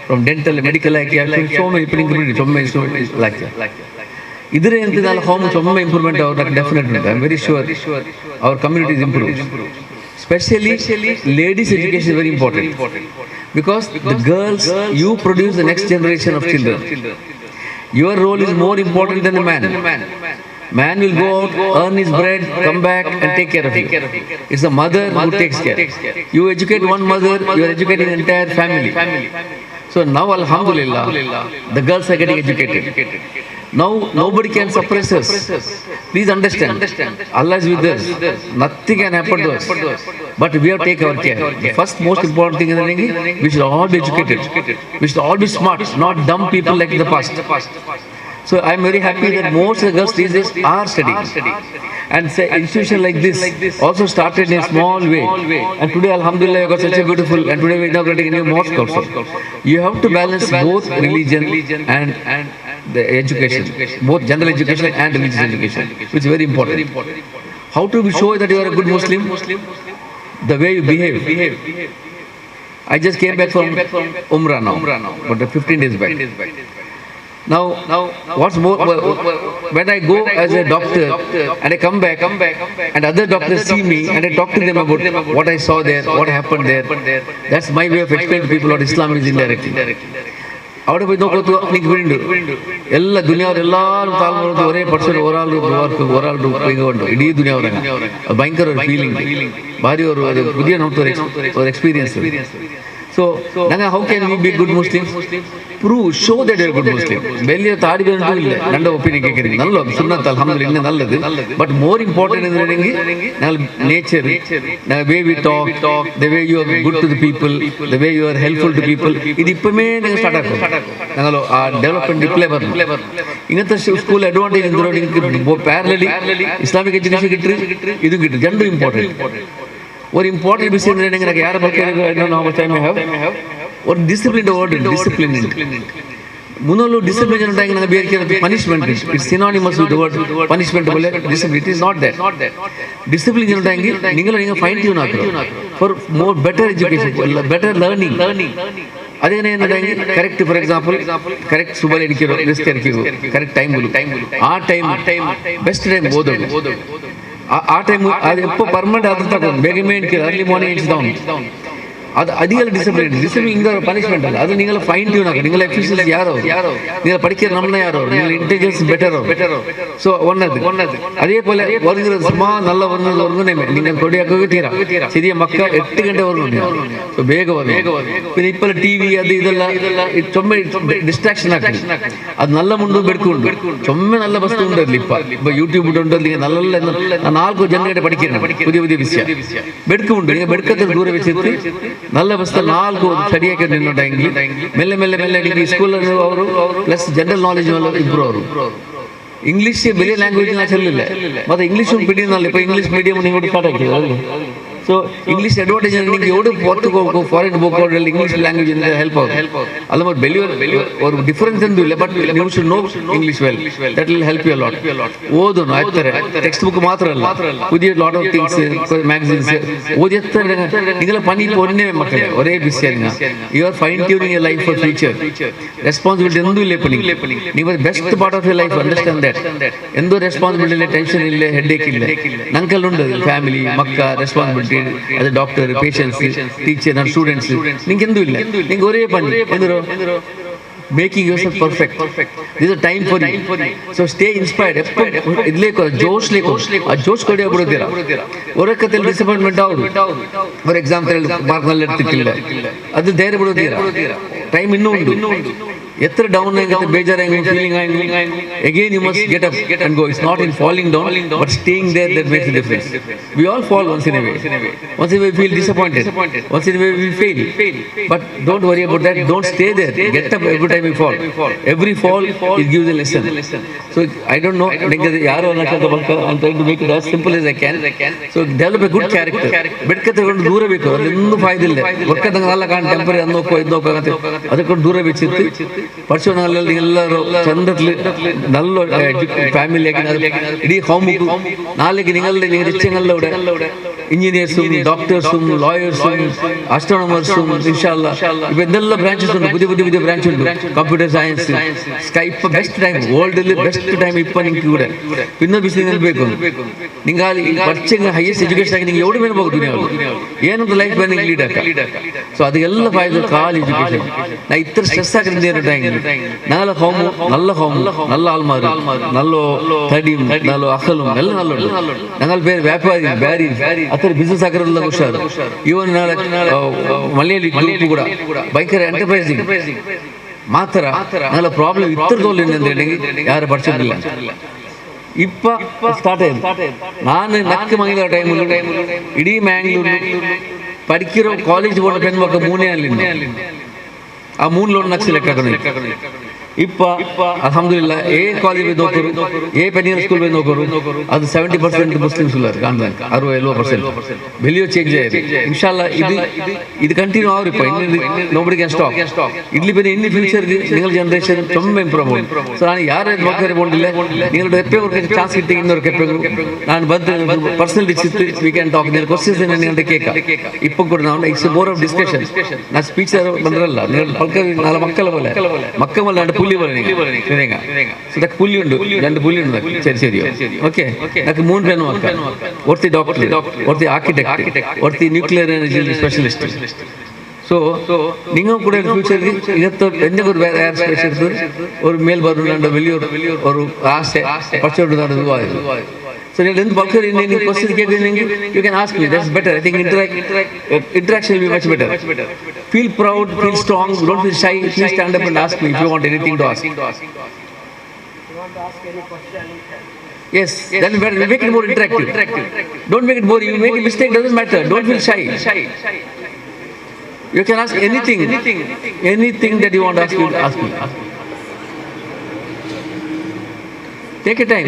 from dental, medical, so many people, like that. Idhar home, so improvement, definitely. I am very sure our community is improved. Especially ladies' education is very important. Because the girls, you produce the next generation of children. Your role is more important than a man. Man will go out, earn his bread, come back and take care of you. It's the mother who takes care. You educate one mother, you are educating the entire family. So now, alhamdulillah, the girls are getting educated. Now, nobody can suppress us. Please understand, Allah is with us. Nothing can happen to us. But we have to take our care. The first most important thing in the thing, we should all be educated. We should all be smart, not dumb people like in the past. So I'm very happy that most of the girls these days are studying. And say institution like this also started in a small way. And today, alhamdulillah, you got such a beautiful, and today we're inaugurating a new mosque also. You have to balance both religion and the education, both general education and religious education, which is very important. How to be sure that you are a good Muslim? The way you behave. I just came back from Umrah now, but 15 days back. Now, what's more, when I go as a doctor and I come back and other doctors see me and I talk to them about what I saw there, what happened there, that's my way of explaining to people what Islam is indirectly. അവിടെ പോയി നോക്കത്തു എനിക്ക് വീണ്ടും എല്ലാ ദുനിയാവ് എല്ലാവരും താഴ്ന്നു ഒരേ പക്ഷേ ഒരാളുടെ ഉപയോഗമുണ്ട് ഇടീ ദുനിയാവിറങ്ങ ഭയങ്കര ഒരു ഫീലിംഗ് ഭാര്യ ഒരു പുതിയ നമുക്ക് ഒരു experience. So, how can we be good Muslims? Prove, show that you are a good Muslim. വലിയ താടി വേണ്ടില്ല രണ്ട് ഒപ്പീനിയൻ കേൾക്കുന്നത് നല്ല സുന്നത്ത് അൽഹംദുലില്ലാഹ് നല്ലത്. But more important എന്നുണ്ടെങ്കിൽ ഞങ്ങൾ nature, the way we talk, the way you are good to the people, the way you are helpful to people, ഇത് ഇപ്പോഴേ നിങ്ങൾ സ്റ്റാർട്ട് ആക്കും. ഞങ്ങൾ ആ ഡെവലപ്മെന്റ് ഡിപ്ലേ പറഞ്ഞു. ഇങ്ങനത്തെ സ്കൂൾ അഡ്വാൻറ്റേജ് എന്തുകൊണ്ട് പാരലലി ഇസ്ലാമിക് എഡ്യൂക്കേഷൻ കിട്ടി ഇതും കിട്ടും, രണ്ടും ഇമ്പോർട്ടൻറ്റ്. ഒരു ഇമ്പോർട്ടൻറ്റ് വിഷയം എന്നുണ്ടെങ്കിൽ ಯಾರ ಬಗ್ಗೆ ഒരു ഡിസിപ്ലിൻ്റെ വേർഡ് ഡിസിപ്ലിൻ മുന്നോട്ട് ഡിസിപ്ലിൻ ഉണ്ടെങ്കിൽ നമുക്ക് വിചാരിക്കുന്നത് punishment it's synonymous with word punishment പോലെ discipline it is not that. Discipline ഉണ്ടെങ്കിൽ നിങ്ങൾ ഫൈൻ ട്യൂൺ ആക്കുക for more better education, better learning. അതെങ്ങനെയെന്നുണ്ടെങ്കിൽ കറക്റ്റ്, ഫോർ എക്സാമ്പിൾ കറക്റ്റ് സുബൽ അടിക്കോ റിസ്ക് അടിക്കോ കറക്റ്റ് ടൈം ആ ടൈം ಬೆಸ್ಟ್ ಟೈಮ್ ಓದೋದು. ಆ ಟೈಮ್ ಅದು ಎಪ್ಪೋ ಪರ್ಮನೆಂಟ್ ಆದ ತಗೊಂಡು ಬೇಗ ಮೇಣಿಕೆ ಅರ್ಲಿ ಮಾರ್ನಿಂಗ್ ಎಚ್ಚಿದವನು ಅದು ಅದಿಗೆಲ್ಲ ಡಿಸಿಪ್ಲಿನ್ ಇಂದ ಪನಿಷ್ಮೆಂಟ್ ಅಲ್ಲ, ಅದು ನಿಂಗೆಲ್ಲ ಫೈನ್ ಟ್ಯೂನ್ ಆಗ ನಿಂಗೆಲ್ಲ ಎಫಿಷಿಯನ್ಸಿ ಯಾರೋ നിങ്ങൾ പഠിக்கிற നമ്മളെ யாரோ നിങ്ങൾ ഇന്റലിജൻസ് ബെറ്ററോ. സോ ഒന്നത് അതേ പോലെ வருகிற சும்மா நல்ல வருங்கனே നിങ്ങൾ കൊടിയാക്കുക തീരാ ശരിയ മക്ക 8 ಗಂಟೆ ವರೆಗೂ ಸೊ ಬೇಗ പിന്നെ ഇപ്പോൾ ಟಿವಿ ಅದು ಇದೆಲ್ಲ ചൊമ്മ ഡിസ്ട്രാക്ഷൻ ആക്കി ಅದು നല്ല ಮುಂಡು ಬೆಡ್ಕೊಂಡು ചൊമ്മ നല്ല ವಸ್ತು ಉಂಟಲ್ಲಿ ಇಪ್ಪ ಯೂಟ್ಯೂಬ್ ಉಂಟಲ್ಲಿ നല്ല 4 ಜನರಿಗೆ പഠിക്കണം പുതിയ ವಿಷಯ ಬೆಡ್ಕೊಂಡು ನೀವು ಬೆಡ್ಕತ್ರ ದೂರ വെച്ചിട്ട് നല്ല വസ്തു 4 ಸ್ಟಡಿಯಾಗಿ ನಿನ್ನೊಂಡೆಂಗಿ ಮೆಲ್ಲ ಮೆಲ್ಲ ಸ್ಕೂಲಲ್ಲಿ ಅವರು ಪ್ಲಸ್ ಜನರಲ್ ನಾಲೆಜ್ ಇಂಪ್ರೂವ್ ಅವರು. ಇಂಗ್ಲೀಷ್ ಬೇರೆ ಲ್ಯಾಂಗ್ವೇಜ್ ಚೆಲ್ಲಿಲ್ಲ ಮತ್ತೆ ಇಂಗ್ಲೀಷ್ ಮೀಡಿಯಂನಲ್ಲಿ ഇപ്പോൾ ಇಂಗ್ಲೀಷ್ ಮೀಡಿಯಂ ನೀವು ಸ್ಟಾರ್ಟ್ ಆಗ್ತದೆ. ಸೊ ಇಂಗ್ಲೀಷ್ ಅಡ್ವಾಂಟೇಜ್ ನಿಮಗೆ ಎവിടെ പുറത്ത് ಫಾರಿನ್ ಹೋಗೋದ್ರಲ್ಲಿ ಇಂಗ್ಲೀಷ್ ಲ್ಯಾಂಗ್ವೇಜ್ ಇಂದ ಹೆಲ್ಪ್ ಆಗುತ್ತೆ. ಅಲ್ಲ ಮತ್ತೆ ಬೆಳೆಯುವ ಒಂದು ಡಿಫರೆನ್ಸ್ ಎಂದು ಇಲ್ಲ, but you should know English well, that will help you a lot. ಓದೋನು ಆಗ್ತಾರೆ ಟೆಕ್ಸ್ಟ್ ಬುಕ್ ಮಾತ್ರ ಅಲ್ಲ, പുതിയ ಲಾಟ್ ಆಫ್ ಥಿಂಗ್ಸ್ ಮ್ಯಾಗಝಿನ್ಸ್ ಓದಿ ನಿಂಗೆಲ್ಲ ಪನಿ ಒನ್ನೇ ಮಕ್ಕಳೇ ಒರೇ ಬಿಸಿಯಾಗಿ you are fine tuning your life for future. Responsibility ಎಂದೂ ಇಲ್ಲ ಪನಿ, ನೀವು best part of your life understand that. ಎಂದೂ ರೆಸ್ಪಾನ್ಸಿಬಿಲಿಟಿ ಇಲ್ಲ, ಟೆನ್ಷನ್ ಇಲ್ಲ, ಹೆಡ್ಡೇಕ್ ಇಲ್ಲ. ನಂಕಲ್ ಉಂಟು ಫ್ಯಾಮಿಲಿ ಮಕ್ಕ responsibility as a doctor, patients, teacher and students. ningendu illa, ninge ore pani enduro making yourself perfect. This is a time for you, so stay inspired. idle ko josh le ko a josh kode bidudira orakkathe disappointment avudu. For example mark nalli edutilla adu dare bidudira time innu undu ಎತ್ತರ down ಆಗುತ್ತೆ, ಬೇಜಾರಾಗಿ feeling again you must get up and go. It's not in falling down but staying there that makes a difference. We all fall once in a way, we feel disappointed, once in a way we fail, but don't worry about that. Don't stay there, get up every time you fall. Every fall it gives a lesson. So I don't know, ಯಾರು ಅನ್ನೋದು ಬಂತು, I'm trying to make it as simple as I can. So develop a good character. ಬೆಡ್ಕ ತಗೊಂಡು ದೂರ ಬೇಕು, ಅದರಿಂದ ಫಾಯ್ದೆ ಇಲ್ಲ. ಒಕ್ಕದಂಗ ಅಲ್ಲ ಕಾಣ ಟೆಂಪರರಿ ಅನ್ನೋಕೋ ಇದೋಕೋ ಅದಕ್ಕೆ ದೂರ ಬೆಚ್ಚಿತ್ತು പഠിച്ചവനാളിൽ എല്ലാവരും ചന്ദ്രത്തിൽ നല്ല ഫാമിലിയാക്കി ഇടീ ഹോമുക്കും നാളേക്ക് നിങ്ങളുടെ ലക്ഷ്യങ്ങളിലൂടെ എഞ്ചിനീയേഴ്സും ഡോക്ടേഴ്സും ലോയേഴ്സും ആസ്ട്രോണമേഴ്സും ഇൻഷാല്ലാ ഇപ്പം എന്തെല്ലാം ബ്രാഞ്ചസ് ഉണ്ട്, പുതിയ ബ്രാഞ്ച് ഉണ്ട്. Computer science Skype best time world best time ಇಪ್ಪ ನಿಂಗೆ ಕೂಡ ಪಿನ್ನ ಬಿಸಿ ಬೇಕು ನಿಂಗೆ ಪರ್ಚೆಂಗ್ ಹೈಯೆಸ್ಟ್ ಎಜುಕೇಶನ್ ಆಗಿ ನಿಂಗೆ ಎവിടെ ಮೇಲೆ ಹೋಗುದು ನೀವು ಏನಂತ ಲೈಫ್ ನಿಂಗೆ ಲೀಡ್ ಆಗ. ಸೊ ಅದಕ್ಕೆಲ್ಲ ಫಾಯ್ದೆ ಕಾಲ್ ಎಜುಕೇಶನ್. ನಾ ಇತರ ಸ್ಟ್ರೆಸ್ ಆಗಿದ್ದೆ நல்ல ஹோம், நல்ல ஆல்மாரு, நல்ல தடியும், நல்ல அகலும் எல்லாம் நல்ல ഞങ്ങൾ പേര് വ്യാപാരി ಬ್ಯಾರಿ ಅತರ ಬಿಸಿನೆಸ್ ಆಗಿರಲ್ಲ ಹುಷಾರು. ಇವನ್ ಮಲಯಾಳಿ ಗ್ರೂಪ್ ಕೂಡ ಭಯಂಕರ ಎಂಟರ್ಪ್ರೈಸಿಂಗ್ ಮಾತ್ರ നല്ല ಪ್ರಾಬ್ಲಮ್ ಇತ್ತರದೋಲ್ಲ ಏನಂದ್ರೆ ಯಾರು പഠിച്ചിട്ടില്ല. ಇಪ್ಪ ಸ್ಟಾರ್ಟ್ ಆಯ್ತು. ನಾನು ನಕ್ಕ ಮಂಗಿದ ಟೈಮಲ್ಲಿ ಇಡೀ ಮ್ಯಾಂಗ್ಳೂರು പഠിക്കിರೋ ಕಾಲೇಜ್ ಹೋದ ಪೆಣ್ಮಕ್ಕ 3 ಅಲ್ಲಿ ಆ 3 ಲೋನ್ ನಕ್ಸಲೆಕ್ಟ್ ಆಗೋಣ. ಇಪ್ಪ ಅಲ್ಹಮ್ದುಲಿಲ್ಲಾ ಏ ಕಾಲೇಜ್ ಬೈ ನೋಕರು ಏ ಪೆನಿಯರ್ ಸ್ಕೂಲ್ ಬೈ ನೋಕರು ಅದು 70% ಮುಸ್ಲಿಮ್ಸ್ ಉಳ್ಳಾರು ಕಾಣ್ದಾನೆ 60-70% ಬೆಲಿಯೋ ಚೇಂಜ್ ಆಯ್ತು ಇನ್ಶಾಲ್ಲಾ ಇದು ಕಂಟಿನ್ಯೂ ಆವ್ರಿಪ್ಪ ನೋಬಡಿ ಕ್ಯಾನ್ ಸ್ಟಾಪ್ ಇಡ್ಲಿ ಬೇರೆ ಇನ್ನು ಫ್ಯೂಚರ್ നിങ്ങൾ ജനറേഷൻ ತುಂಬ ಇಂಪ್ರೂವ್ ಸೊ ನಾನು ಯಾರು ಮಕ್ಕಳಿಗೆ ಬೋಂಡಿಲ್ಲ ನಿങ്ങളുടെ ಎಪ್ಪೆ ಅವ್ರಿಗೆ ಚಾನ್ಸ್ ಇಟ್ಟು ಇನ್ನೊರು ಕೆಪ್ಪೆ ನಾನು ಬಂದು ಪರ್ಸನಲ್ ಡಿಸಿಟ್ ವಿ ಕ್ಯಾನ್ ಟಾಕ್ ನೀವು ಕ್ವಶನ್ಸ್ ನಿങ്ങളുടെ ಕೇಕ ಇಪ್ಪ ಕೂಡ ನಾವು ಇಟ್ಸ್ ಮೋರ್ ಆಫ್ ಡಿಸ್ಕಷನ್ ನಾ ಸ್ಪೀಚ್ ಬಂದ್ರಲ್ಲ ನಾಲ್ಕು ಮಕ್ಕಳ പോലെ മക്ക പുല്ലി പോലെ ഇതൊക്കെ പുല്ലിയുണ്ട് 2 പുല്ലിയുണ്ട് ശരി ഓക്കെ నాకు 3 പേര് മക്ക ഒരുത്തി ഡോക്ടർ ഒരുത്തി ആർക്കിടെക്ട് ഒരുത്തി ന്യൂക്ലിയർ എനർജി സ്പെഷ്യലിസ്റ്റ് ಸೊ നിങ്ങൾ ಕೂಡ ಫ್ಯೂಚರ್ಗೆ ಇವತ್ತು എന്തെങ്കിലും ഒരു എയർ സ്പേസ് എടുത്ത് ഒരു മേൽ പറഞ്ഞുകൊണ്ട് വലിയൊരു ഒരു ആശ പച്ചോട്ട് നടന്നു So then bulk any questions you can ask me. That's better. I think interaction will be much better. Feel proud, feel strong, don't feel shy. Please stand up and ask me if you want anything to ask. You want to ask any question? Yes, then we'll make it more interactive. Don't make it boring. You make a mistake, doesn't matter. Don't feel shy. You can ask anything that you want to ask, you ask me. Take your time.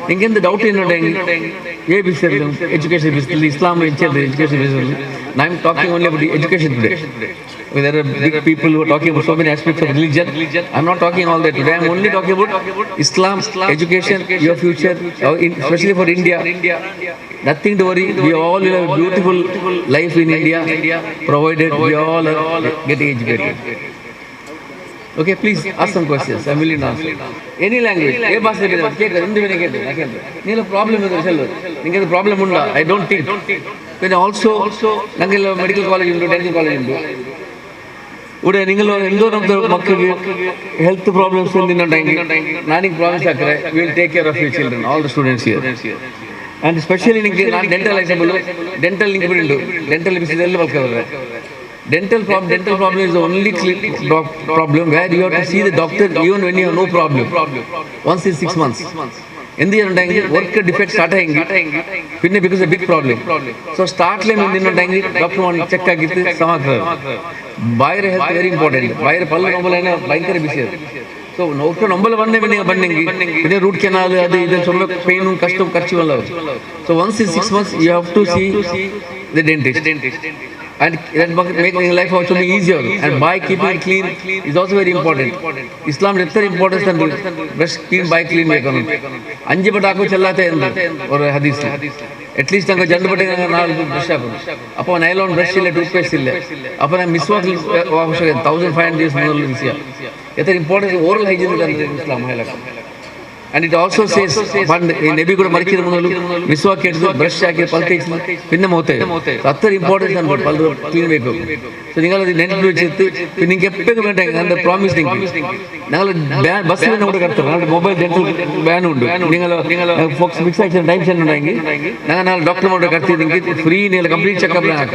നിങ്ങൾക്ക് എന്ത് doubt ചെയ്യുന്നുണ്ടെങ്കിൽ ഏ വിഷയത്തിലും education വിഷയത്തിൽ ഇസ്ലാം education വിഷയത്തിൽ I am talking only about education today there are big people who are talking about so many aspects of religion. I'm not talking all that today. I'm only talking about Islam, education, your future, especially for India. Nothing to worry. We all will have a beautiful life in India, provided we all are getting educated. Okay, please ask some questions. I'm willing to answer. Any language. ఏ భాష నీలో problem ಇದೆ sir ನಿಮಗೆ problem ಉಂಟಾ I don't think. Then also ನಂಗೆಲ್ಲ medical college ಉಂಟು dental college ಉಂಟು ഇവിടെ നിങ്ങൾ എന്തോ നമ്മുടെ മക്കൾക്ക് ഹെൽത്ത് പ്രോബ്ലംസ് എന്തിനുണ്ടെങ്കിൽ നാനിക്ക് പ്രോമിസ് ആക്കറേ we will take care of your children, all the students here. And especially നിങ്ങൾക്ക് ನಾನು ಡೆಂಟಲ್ ಎಕ್ಸಾಂಪಲ್ ಡೆಂಟಲ್ നിങ്ങൾക്ക് ഇവിടെ ഉണ്ട് ಡೆಂಟಲ್ ബിസിനസ് എല്ലാം വർക്കാവുക Dental problem is the only problem where you have to see the doctor even when you have no problem. Once in 6 months. എന്ത് ചെയ്യുന്നുണ്ടെങ്കിൽ work defect start ആയെങ്കിൽ പിന്നെ because a big problem so സ്റ്റാർട്ടിലെ എന്തിനുണ്ടെങ്കിൽ doctor വന്ന് check ആക്കിയിട്ട് സമാധാനം ഭയങ്കര ഹെൽത്ത് വെരി ഇമ്പോർട്ടൻറ്റ് ഭയങ്കര പല നമ്മളെ ഭയങ്കര ബിസിയാണ് ಸೊ ನೋಡ್ಕೊ ನಂಬಲ್ಲ ಬಂದಂಗೆ പിന്നെ ರೂಟ್ ಕೆನಾಲ್ ಅದು ಇದು ತುಂಬ ಪೇನು ಕಷ್ಟ ಖರ್ಚು so once in 6 months you have to see the dentist and that making life also be easier and by keeping it clean is also very important. Islam is very important and brush clean by clean ekanu anje bata aako challate or hadith at least nanga jandu bata naalu brush aako appo nylon brush illa toothpaste illa appo na miswak avashyaka 1500 years mundu visya etar important oral hygiene is Islam helaka. And it also says Nabi ಕೂಡ ಮರಿಕಿದ ಮೊದಲು ಮಿಸ್ವಾಕ್ ಎಡ್ದು brush ಹಾಕಿ ಪಲ್ ತೇಚಿ pin ಮೋತೆ ಅತ್ತರ importance ಅನ್ಬೋದು ಪಲ್ clean ಬೇಕು so നിങ്ങൾ ನೆನಪು വെച്ചിട്ട് നിങ്ങൾക്ക് എപ്പോഴും വേണ്ട എൻ്റെ പ്രോമിസ് നിങ്ങൾ ബസ്സിൽ കൂടെ കടത്തും നിങ്ങളുടെ മൊബൈൽ ഡെന്റൽ ബാൻ ഉണ്ട് നിങ്ങൾ ഫോക്സ് ഫിക്സ് ആക്ഷൻ ಟೈಮ್ ಚೆಂದ ಉಂಟಾಗಿ ನಾನು ಡಾಕ್ಟರ್ ಮಾಡಿ ಕರ್ತಿದ್ದೀನಿ ಫ್ರೀ ನೀವು ಕಂಪ್ಲೀಟ್ ಚೆಕಪ್ ಹಾಕ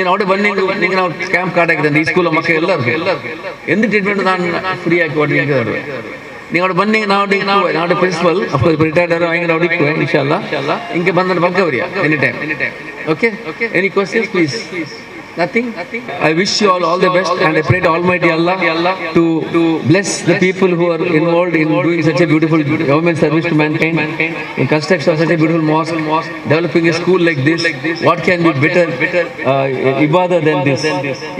ಏನು അവിടെ ಬಂದು നിങ്ങൾ ನಾವು ಕ್ಯಾಂಪ್ ಕಾರ್ಡ್ ಹಾಕಿದ್ದೆ ಈ ಸ್ಕೂಲ್ ಮಕ್ಕಳು ಎಲ್ಲರಿಗೂ എന്ത് ട്രീറ്റ്മെന്റ് ನಾನು ಫ್ರೀ ಹಾಕಿ ಕೊಟ್ಟಿದ್ದೀನಿ നിങ്ങളുടെ ബന്നി നാട് പ്രിൻസിപ്പൽ റിട്ടയർഡ് ഭയങ്കര ഇൻഷാല്ലാ ഇങ്ങനെ ബന്ധം ബൾക്ക് വരിക any time okay any questions please Nothing. I wish you all the best and I pray to Almighty Allah to bless the people who are involved in doing such a beautiful government service to mankind, in construction of such a beautiful mosque, developing a school like this. What can be better ibadah than this?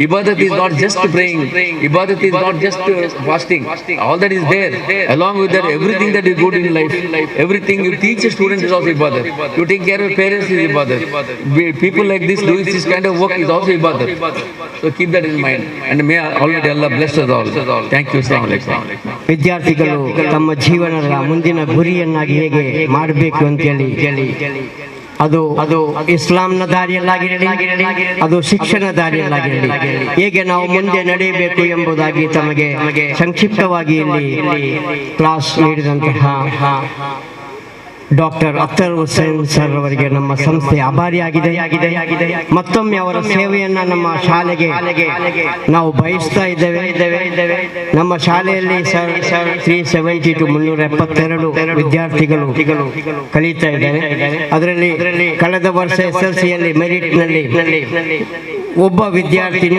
Ibadah is not just praying. Ibadah is not just fasting. All that is there. Along with that, everything that is good in life, everything you teach a student is also ibadah. You take care of your parents is ibadah. People like this doing this kind of work is also ibadah. So keep that in mind and may Almighty Allah bless us all. Thank you. Assalamu alaikum. ವಿದ್ಯಾರ್ಥಿಗಳು ತಮ್ಮ ಜೀವನದ ಮುಂದಿನ ಗುರಿಯನ್ನಾಗಿ ಹೇಗೆ ಮಾಡಬೇಕು ಅಂತ ಹೇಳಿ ಅದು ಇಸ್ಲಾಂನ ದಾರಿಯಲ್ಲಾಗಿರಲಿ ಅದು ಶಿಕ್ಷಣ ದಾರಿಯಲ್ಲಾಗಿರಲಿ ಹೇಗೆ ನಾವು ಮುಂದೆ ನಡೆಯಬೇಕು ಎಂಬುದಾಗಿ ತಮಗೆ ಸಂಕ್ಷಿಪ್ತವಾಗಿ ಇಲ್ಲಿ ಕ್ಲಾಸ್ ನೀಡಿದಂತಹ ಡಾಕ್ಟರ್ ಅಖ್ತರ್ ಹುಸೇನ್ ಸರ್ ಅವರಿಗೆ ನಮ್ಮ ಸಂಸ್ಥೆ ಆಭಾರಿಯಾಗಿದೆ. ಮತ್ತೊಮ್ಮೆ ಅವರ ಸೇವೆಯನ್ನ ನಮ್ಮ ಶಾಲೆಗೆ ನಾವು ಬಯಸ್ತಾ ಇದ್ದೇವೆ. ನಮ್ಮ ಶಾಲೆಯಲ್ಲಿ 370 to 372 ವಿದ್ಯಾರ್ಥಿಗಳು ಕಲಿತಾ ಇದ್ದಾರೆ. ಅದರಲ್ಲಿ ಕಳೆದ ವರ್ಷ SLCಯಲ್ಲಿ ಮೆರಿಟ್ನಲ್ಲಿ ಒಬ್ಬ ವಿದ್ಯಾರ್ಥಿನಿ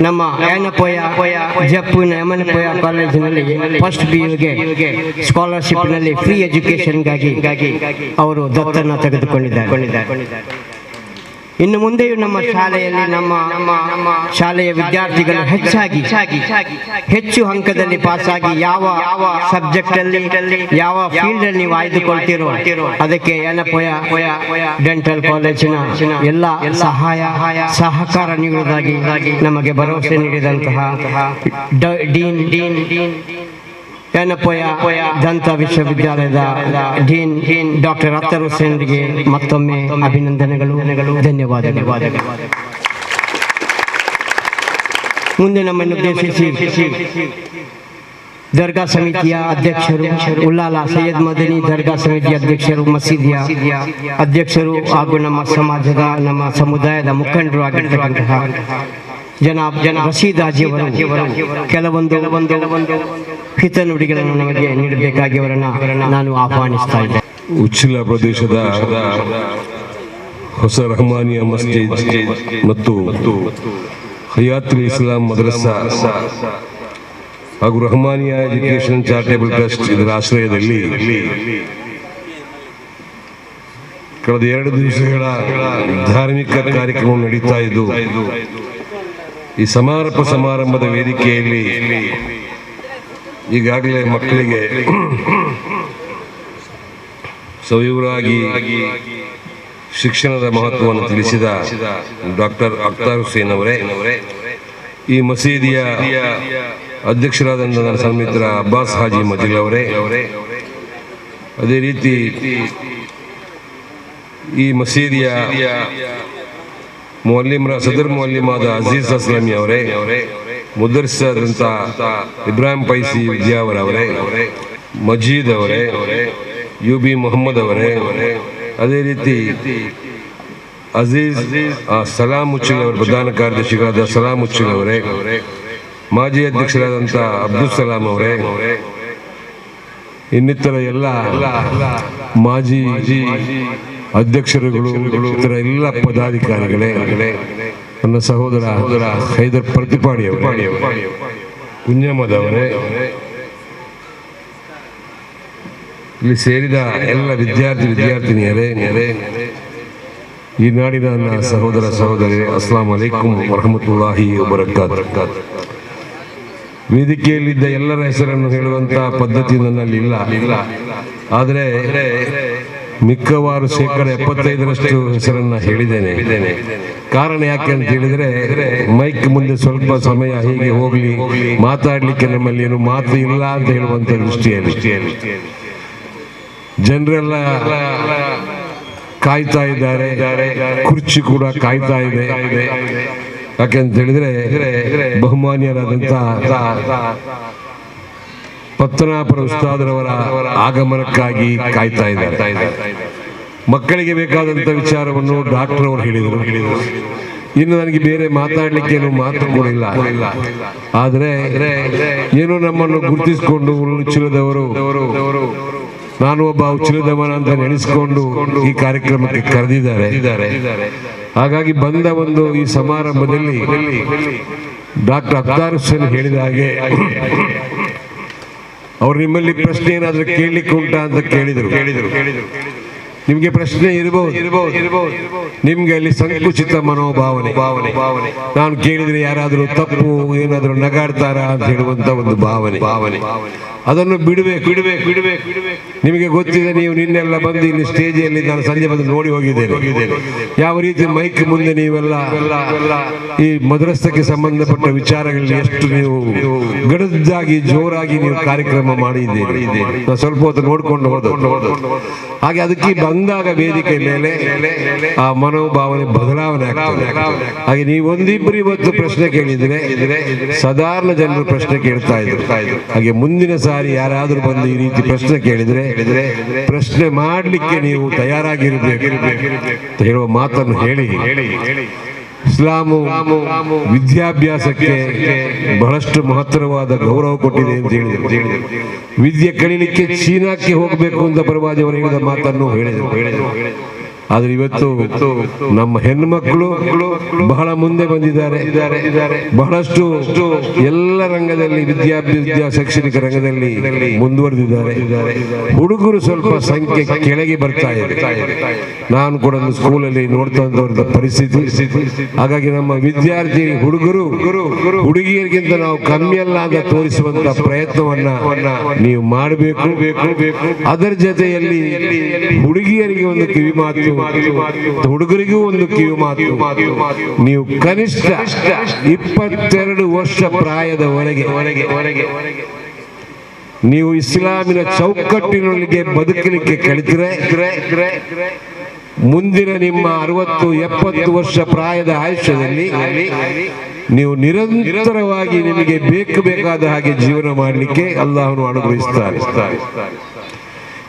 ನಮ್ಮ ಯನಪೋಯ ಜಪ್ಪುನ ಯಮನಪೋಯ ಕಾಲೇಜಿನಲ್ಲಿ ಫಸ್ಟ್ PUಗೆ ಸ್ಕಾಲರ್ಶಿಪ್ನಲ್ಲಿ ಫ್ರೀ ಎಜುಕೇಷನ್ಗಾಗಿ ಅವರು ದತ್ತನ್ನು ತೆಗೆದುಕೊಂಡಿದ್ದಾರೆ. ಇನ್ನು ಮುಂದೆಯೂ ನಮ್ಮ ಶಾಲೆಯಲ್ಲಿ ನಮ್ಮ ಶಾಲೆಯ ವಿದ್ಯಾರ್ಥಿಗಳು ಹೆಚ್ಚು ಅಂಕದಲ್ಲಿ ಪಾಸಾಗಿ ಯಾವ ಸಬ್ಜೆಕ್ಟ್ ಅಲ್ಲಿ ಯಾವ ಫೀಲ್ಡ್ ಅಲ್ಲಿ ನೀವು ಆಯ್ದುಕೊಳ್ತೀರೋ ಅದಕ್ಕೆ ಯನಪೋಯ ಡೆಂಟಲ್ ಕಾಲೇಜಿನ ಎಲ್ಲ ಸಹಕಾರ ನೀಡುವುದಾಗಿ ನಮಗೆ ಭರವಸೆ ನೀಡಿದಂತಹ ಡೀನ್ ಯನಪೋಯ ದಂತ ವಿಶ್ವವಿದ್ಯಾಲಯದ ಡೀನ್ ಡಾಕ್ಟರ್ ಅಖ್ತರ್ ಹುಸೇನ್ರಿಗೆ ಮತ್ತೊಮ್ಮೆ ಅಭಿನಂದನೆಗಳು, ಧನ್ಯವಾದಗಳು. ಮುಂದೆ ನಮ್ಮನ್ನು ಉದ್ದೇಶಿಸಿ ದರ್ಗಾ ಸಮಿತಿಯ ಅಧ್ಯಕ್ಷರು ಉಲ್ಲಾಲ ಸೈಯದ್ ಮದನಿ ದರ್ಗಾ ಸಮಿತಿಯ ಅಧ್ಯಕ್ಷರು, ಮಸೀದಿಯ ಅಧ್ಯಕ್ಷರು ಹಾಗೂ ನಮ್ಮ ಸಮಾಜದ ನಮ್ಮ ಸಮುದಾಯದ ಮುಖಂಡರು ಆಗಿರ್ತಕ್ಕಂತಹ ಜನಾಬ್ ರಶೀದ್ ಹಾಜಿಯವರು ಕೆಲವೊಂದು ಹಿತನುಡಿಗಳನ್ನು ನಮಗೆ ನೀಡಬೇಕಾಗಿ ಅವರನ್ನು ನಾನು ಆಹ್ವಾನಿಸ್ತಾ ಇದ್ದೆ. ಉಚ್ಚಿಲ ಪ್ರದೇಶದ ಹೊಸ ರಹಮಾನಿಯಾ ಮಸ್ಜಿದ್ ಮತ್ತು ಹಯಾತುಲ್ ಇಸ್ಲಾಂ ಮದ್ರಸಾ ಹಾಗೂ ರಹಮಾನಿಯಾ ಎಜುಕೇಶನ್ ಚಾರಿಟೇಬಲ್ ಟ್ರಸ್ಟ್ ಇದರ ಆಶ್ರಯದಲ್ಲಿ ಕಳೆದ 2 ದಿವಸಗಳ ಧಾರ್ಮಿಕ ಕಾರ್ಯಕ್ರಮ ನಡೀತಾ ಇದ್ದು, ಈ ಸಮಾರಂಭದ ವೇದಿಕೆಯಲ್ಲಿ ಈಗಾಗಲೇ ಮಕ್ಕಳಿಗೆ ಸವಿವರಾಗಿ ಶಿಕ್ಷಣದ ಮಹತ್ವವನ್ನು ತಿಳಿಸಿದ ಡಾಕ್ಟರ್ ಅಖ್ತರ್ ಹುಸೇನ್ ಅವರೇ, ಈ ಮಸೀದಿಯ ಅಧ್ಯಕ್ಷರಾದಂಥ ನನ್ನ ಸನ್ಮಿತ್ರ ಅಬ್ಬಾಸ್ ಹಾಜಿ ಮಜಿಲ್ ಅವರೇ, ಅದೇ ರೀತಿ ಈ ಮಸೀದಿಯ ಸದರ್ ಮುಅಲ್ಲಿಮಾದ ಅಜೀಜ್ ಅಸ್ಲಾಮಿ ಅವರೇ, ಮುದರ್ರಿಸಾದಂಥ ಇಬ್ರಾಹಿಂ ಪೈಸಿ ವಿದ್ಯಾವರ್ ಅವರೇ, ಮಜೀದ್ ಅವರೇ, UB ಮೊಹಮ್ಮದ್ ಅವರೇ, ಅದೇ ರೀತಿ ಅಜೀಜ್ ಸಲಾಂ ಮುಚ್ಚಿಲ್ ಅವರ ಪ್ರಧಾನ ಕಾರ್ಯದರ್ಶಿಗಳಾದ ಸಲಾಂ ಮುಚ್ಚಿಲ್ ಅವರೇ, ಮಾಜಿ ಅಧ್ಯಕ್ಷರಾದಂಥ ಅಬ್ದುಲ್ ಸಲಾಂ ಅವರೇ, ಇನ್ನಿತರ ಎಲ್ಲ ಮಾಜಿ ಅಧ್ಯಕ್ಷರುಗಳು, ಇತರ ಎಲ್ಲ ಪದಾಧಿಕಾರಿಗಳೇ, ನನ್ನ ಸಹೋದರ ಹೈದರ್ ಪ್ರತಿಪಾಡಿ ಅವರೇ, ಕುಂಜಮ್ಮದ್ ಅವರೇ, ಇಲ್ಲಿ ಸೇರಿದ ಎಲ್ಲ ವಿದ್ಯಾರ್ಥಿನಿಯರೇ, ಈ ನಾಡಿನ ನನ್ನ ಸಹೋದರ ಸಹೋದರಿ, ಅಸ್ಲಾಂ ಅಲೈಕುಂ ವರಹಮತುಲ್ಲಾಹಿ ವಬರಕಾತ್. ವೇದಿಕೆಯಲ್ಲಿದ್ದ ಎಲ್ಲರ ಹೆಸರನ್ನು ಹೇಳುವಂತ ಪದ್ಧತಿ ನನ್ನಲ್ಲಿ ಇಲ್ಲ, ಆದರೆ ಮಿಕ್ಕವಾರು 75% ಹೆಸರನ್ನ ಹೇಳಿದ್ದೇನೆ. ಕಾರಣ ಯಾಕೆ ಅಂತ ಹೇಳಿದ್ರೆ, ಮೈಕ್ ಮುಂದೆ ಸ್ವಲ್ಪ ಸಮಯ ಹೀಗೆ ಹೋಗ್ಲಿ, ಮಾತಾಡ್ಲಿಕ್ಕೆ ನಮ್ಮಲ್ಲಿ ಏನು ಮಾತು ಇಲ್ಲ ಅಂತ ಹೇಳುವಂತ ದೃಷ್ಟಿಯಲ್ಲಿ ಜನರೆಲ್ಲ ಕಾಯ್ತಾ ಇದ್ದಾರೆ, ಕುರ್ಚಿ ಕೂಡ ಕಾಯ್ತಾ ಇದೆ. ಯಾಕೆಂತ ಹೇಳಿದ್ರೆ ಬಹುಮಾನ್ಯರಾದಂತ ಪತ್ತನಾಪುರ ಉಸ್ತಾದರವರ ಆಗಮನಕ್ಕಾಗಿ ಕಾಯ್ತಾ ಇದ್ದಾರೆ. ಮಕ್ಕಳಿಗೆ ಬೇಕಾದಂತ ವಿಚಾರವನ್ನು ಡಾಕ್ಟರ್ ಅವರು ಹೇಳಿದರು. ಇನ್ನು ನನಗೆ ಬೇರೆ ಮಾತಾಡ್ಲಿಕ್ಕೆ ಮಾತು ಕೂಡ ಇಲ್ಲ. ಆದ್ರೆ ಏನೋ ನಮ್ಮನ್ನು ಗುರುತಿಸಿಕೊಂಡು ಉಚ್ಚಿಲದವರು, ನಾನು ಒಬ್ಬ ಉಚ್ಚಿಲದವನ ಅಂತ ನೆನೆಸಿಕೊಂಡು ಈ ಕಾರ್ಯಕ್ರಮಕ್ಕೆ ಕರೆದಿದ್ದಾರೆ. ಹಾಗಾಗಿ ಬಂದ ಈ ಸಮಾರಂಭದಲ್ಲಿ ಡಾಕ್ಟರ್ ಅಖ್ತರ್ ಹುಸೇನ್ ಹೇಳಿದ ಹಾಗೆ, ಅವ್ರು ನಿಮ್ಮಲ್ಲಿ ಪ್ರಶ್ನೆ ಏನಾದ್ರೂ ಕೇಳಲಿಕ್ಕೆ ಉಂಟಾ ಅಂತ ಕೇಳಿದ್ರು. ನಿಮ್ಗೆ ಪ್ರಶ್ನೆ ಇರಬಹುದು, ನಿಮ್ಗೆ ಅಲ್ಲಿ ಸಂಕುಚಿತ ಮನೋಭಾವನೆ, ನಾನು ಕೇಳಿದ್ರೆ ಯಾರಾದ್ರೂ ತಪ್ಪು ಏನಾದ್ರೂ ನಗಾಡ್ತಾರ ಅಂತ ಹೇಳುವಂತ ಒಂದು ಭಾವನೆ, ಅದನ್ನು ಬಿಡಬೇಕು. ನಿಮಗೆ ಗೊತ್ತಿದೆ, ನೀವು ನಿನ್ನೆಲ್ಲ ಬಂದು ಇಲ್ಲಿ ಸ್ಟೇಜಿಯಲ್ಲಿ ನಾನು ಸಂಜೆ ಬಂದು ನೋಡಿ ಹೋಗಿದ್ದೇನೆ, ಯಾವ ರೀತಿ ಮೈಕ್ ಮುಂದೆ ನೀವೆಲ್ಲ ಈ ಮದ್ರಸಕ್ಕೆ ಸಂಬಂಧಪಟ್ಟ ವಿಚಾರಗಳಲ್ಲಿ ಎಷ್ಟು ನೀವು ಗಡದ್ದಾಗಿ ಜೋರಾಗಿ ನೀವು ಕಾರ್ಯಕ್ರಮ ಮಾಡಿದ್ದೀರಿ. ನಾನು ಸ್ವಲ್ಪ ಹೊತ್ತು ನೋಡ್ಕೊಂಡು ಹೋದ ಹಾಗೆ ಅದಕ್ಕೆ ಬಂದಾಗ ವೇದಿಕೆ ಮೇಲೆ ಆ ಮನೋಭಾವನೆ ಬದಲಾವಣೆ ಆಗ್ತದೆ. ಹಾಗೆ ನೀವು ಒಂದಿಬ್ಬರು ಇವತ್ತು ಪ್ರಶ್ನೆ ಕೇಳಿದ್ರೆ ಸಾಧಾರಣ ಜನರು ಪ್ರಶ್ನೆ ಕೇಳ್ತಾ ಇದ್ರು. ಹಾಗೆ ಮುಂದಿನ ಸಾರಿ ಯಾರಾದ್ರೂ ಬಂದು ಈ ರೀತಿ ಪ್ರಶ್ನೆ ಕೇಳಿದ್ರೆ ಪ್ರಶ್ನೆ ಮಾಡ್ಲಿಕ್ಕೆ ನೀವು ತಯಾರಾಗಿರ್ಬೇಕು ಅಂತ ಹೇಳುವ ಮಾತನ್ನು ಹೇಳಿ, ಇಸ್ಲಾಮು ವಿದ್ಯಾಭ್ಯಾಸಕ್ಕೆ ಬಹಳಷ್ಟು ಮಹತ್ತರವಾದ ಗೌರವ ಕೊಟ್ಟಿದೆ ಅಂತ ಹೇಳಿದರು. ವಿದ್ಯೆ ಕಲಿಲಿಕ್ಕೆ ಚೀನಾಕ್ಕೆ ಹೋಗಬೇಕು ಅಂತ ಪ್ರವಾದಿ ಅವರು ಹೇಳಿದ ಮಾತನ್ನು ಹೇಳಿದರು. ಆದ್ರೆ ಇವತ್ತು ನಮ್ಮ ಹೆಣ್ಣುಮಕ್ಕಳು ಬಹಳ ಮುಂದೆ ಬಂದಿದ್ದಾರೆ. ಬಹಳಷ್ಟು ಎಲ್ಲ ರಂಗದಲ್ಲಿ ವಿದ್ಯಾ ಶೈಕ್ಷಣಿಕ ರಂಗದಲ್ಲಿ ಮುಂದುವರೆದಿದ್ದಾರೆ. ಹುಡುಗರು ಸ್ವಲ್ಪ ಸಂಖ್ಯೆ ಕೆಳಗೆ ಬರ್ತಾ ಇದೆ. ನಾನು ಕೂಡ ಒಂದು ಸ್ಕೂಲಲ್ಲಿ ನೋಡ್ತಾ ಇದ್ದ ಪರಿಸ್ಥಿತಿ. ಹಾಗಾಗಿ ನಮ್ಮ ವಿದ್ಯಾರ್ಥಿ ಹುಡುಗರು ಹುಡುಗಿಯರಿಗಿಂತ ನಾವು ಕಮ್ಮಿ ಅಲ್ಲ ಅಂತ ತೋರಿಸುವಂತ ಪ್ರಯತ್ನವನ್ನ ನೀವು ಮಾಡಬೇಕು. ಅದರ ಜೊತೆಯಲ್ಲಿ ಹುಡುಗಿಯರಿಗೆ ಒಂದು ಕಿವಿ ಮಾತು, ಹುಡುಗರಿಗೂ ಒಂದು ಕಿವಿ ಮಾತು. ನೀವು ಕನಿಷ್ಠ 22 ವರ್ಷ ಪ್ರಾಯದವರೆಗೆ ನೀವು ಇಸ್ಲಾಮಿನ ಚೌಕಟ್ಟಿನೊಳಗೆ ಬದುಕಲಿಕ್ಕೆ ಕಲಿತರೆ ಮುಂದಿನ ನಿಮ್ಮ 60-70 ವರ್ಷ ಪ್ರಾಯದ ಆಯುಷ್ಯದಲ್ಲಿ ನೀವು ನಿರಂತರವಾಗಿ ನಿಮಗೆ ಬೇಕಾದ ಹಾಗೆ ಜೀವನ ಮಾಡಲಿಕ್ಕೆ ಅಲ್ಲಾಹನು ಅನುಗ್ರಹಿಸುತ್ತಾರೆ.